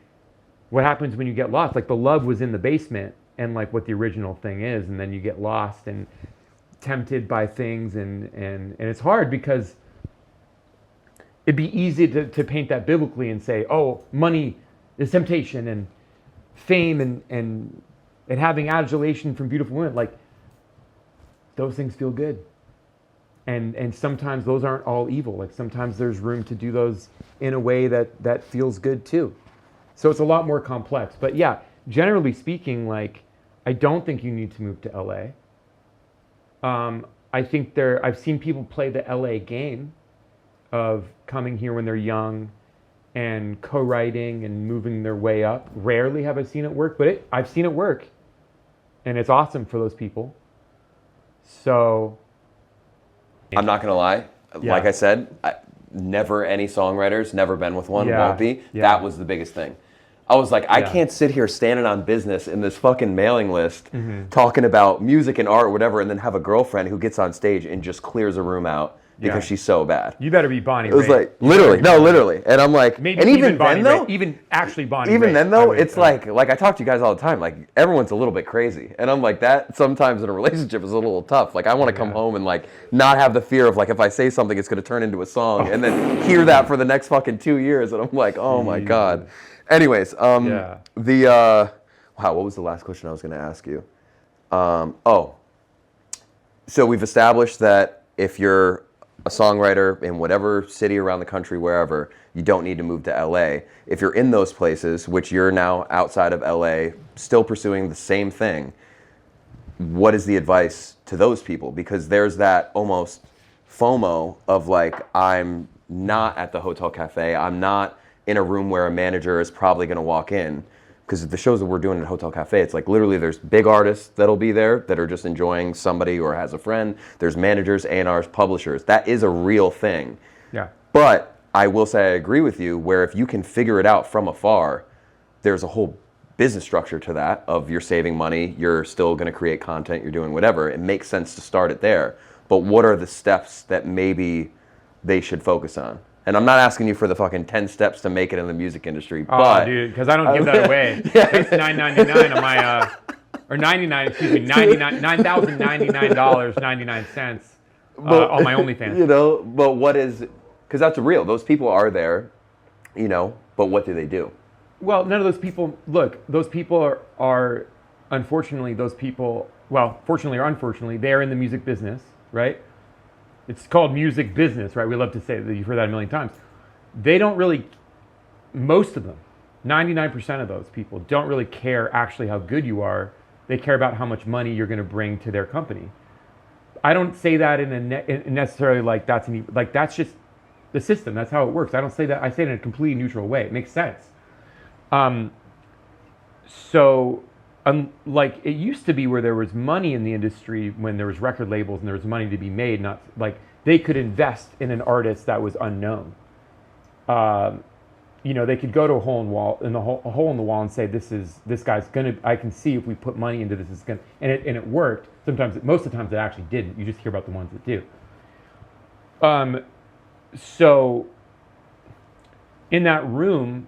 what happens when you get lost. Like the love was in the basement and like what the original thing is. And then you get lost and tempted by things. And it's hard because it'd be easy to paint that biblically and say, oh, money is temptation and fame and having adulation from beautiful women. Like, those things feel good. And sometimes those aren't all evil. Like, sometimes there's room to do those in a way that feels good too. So it's a lot more complex. But yeah, generally speaking, like, I don't think you need to move to LA. I think I've seen people play the LA game of coming here when they're young and co-writing and moving their way up. Rarely have I seen it work, but I've seen it work. And it's awesome for those people. So I'm not going to lie. Yeah. Like I said, never any songwriters, never been with one, Yeah. won't be. Yeah. That was the biggest thing. I was like, I Yeah. can't sit here standing on business in this fucking mailing list talking about music and art or whatever and then have a girlfriend who gets on stage and just clears a room out because Yeah. she's so bad. you better be Bonnie It was Raitt. like, literally, no, literally. And I'm like, Maybe and even Bonnie then though, Raitt, even actually Bonnie even Raitt, then I though, would- it's like I talk to you guys all the time, like everyone's a little bit crazy. And I'm like, that sometimes in a relationship is a little tough. Like I want to come home and like not have the fear of like if I say something it's going to turn into a song and then hear that for the next fucking 2 years and I'm like, oh my God. Anyways, Yeah. wow, what was the last question I was going to ask you? So we've established that if you're a songwriter in whatever city around the country, wherever, you don't need to move to LA. If you're in those places, which you're now outside of LA, still pursuing the same thing, what is the advice to those people? Because there's that almost FOMO of like, I'm not at the hotel cafe, I'm not in a room where a manager is probably going to walk in. Because the shows that we're doing at Hotel Cafe, it's like literally there's big artists that'll be there that are just enjoying somebody or has a friend. There's managers, A&Rs, publishers. That is a real thing. Yeah. But I will say I agree with you where if you can figure it out from afar, there's a whole business structure to that of you're saving money, you're still going to create content, you're doing whatever. It makes sense to start it there. But what are the steps that maybe they should focus on? And I'm not asking you for the fucking 10 steps to make it in the music industry, but... Oh, dude, because I don't give that away. It's $9.99 on my, or 99, excuse me, $9,099.99 on my OnlyFans. You know, but what is... Because that's real. Those people are there, you know, but what do they do? Well, none of those people, look, those people are unfortunately, those people, well, fortunately or unfortunately, they are in the music business, right? It's called music business, right? We love to say that. You've heard that a million times. They don't really, most of them, 99% of those people don't really care actually how good you are. They care about how much money you're going to bring to their company. I don't say that in necessarily like that's just the system. That's how it works. I don't say that. I say it in a completely neutral way. It makes sense. Like it used to be where there was money in the industry when there was record labels and there was money to be made, not like they could invest in an artist that was unknown. You know, they could go to a hole in the wall and say, this guy's gonna, I can see if we put money into this, it's gonna, and it worked. Most of the times it actually didn't. You just hear about the ones that do. So in that room,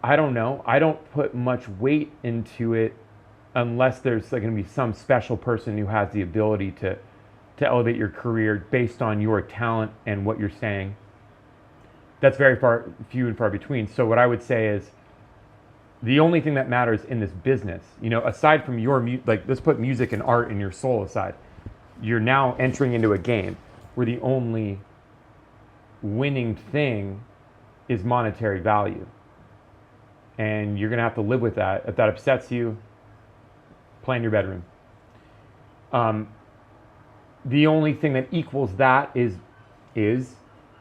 I don't know. I don't put much weight into it unless there's like going to be some special person who has the ability to elevate your career based on your talent and what you're saying. That's very few and far between. So what I would say is the only thing that matters in this business, aside from your like, let's put music and art and your soul aside. You're now entering into a game where the only winning thing is monetary value. And you're going to have to live with that. If that upsets you, play in your bedroom. The only thing that equals that is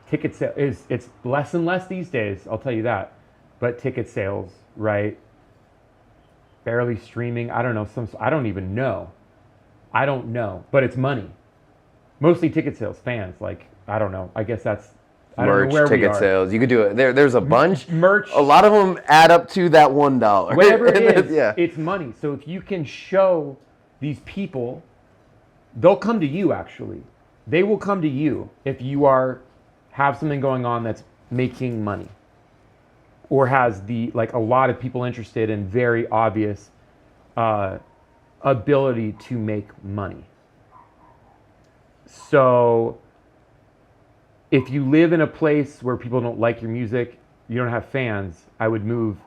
ticket sales. It's less and less these days, I'll tell you that. But ticket sales, right? Barely streaming. I don't know. I don't even know. I don't know. But it's money. Mostly ticket sales, fans. Like, I don't know. I guess that's... I don't Merch, know where ticket we are. sales. You could do it. There's a bunch. Merch. A lot of them add up to that $1. Whatever it is, yeah. It's money. So if you can show these people, they'll come to you, actually. They will come to you if you have something going on that's making money. Or has a lot of people interested in very obvious ability to make money. So if you live in a place where people don't like your music, you don't have fans, I would move,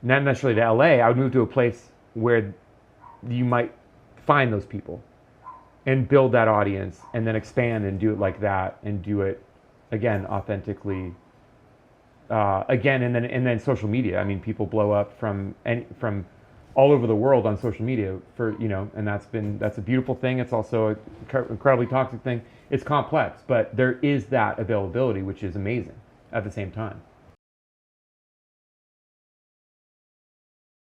not necessarily to LA, I would move to a place where you might find those people and build that audience and then expand and do it like that and do it, again, authentically. And then social media. I mean, people blow up from all over the world on social media and that's a beautiful thing. It's also an incredibly toxic thing. It's complex, but there is that availability, which is amazing at the same time.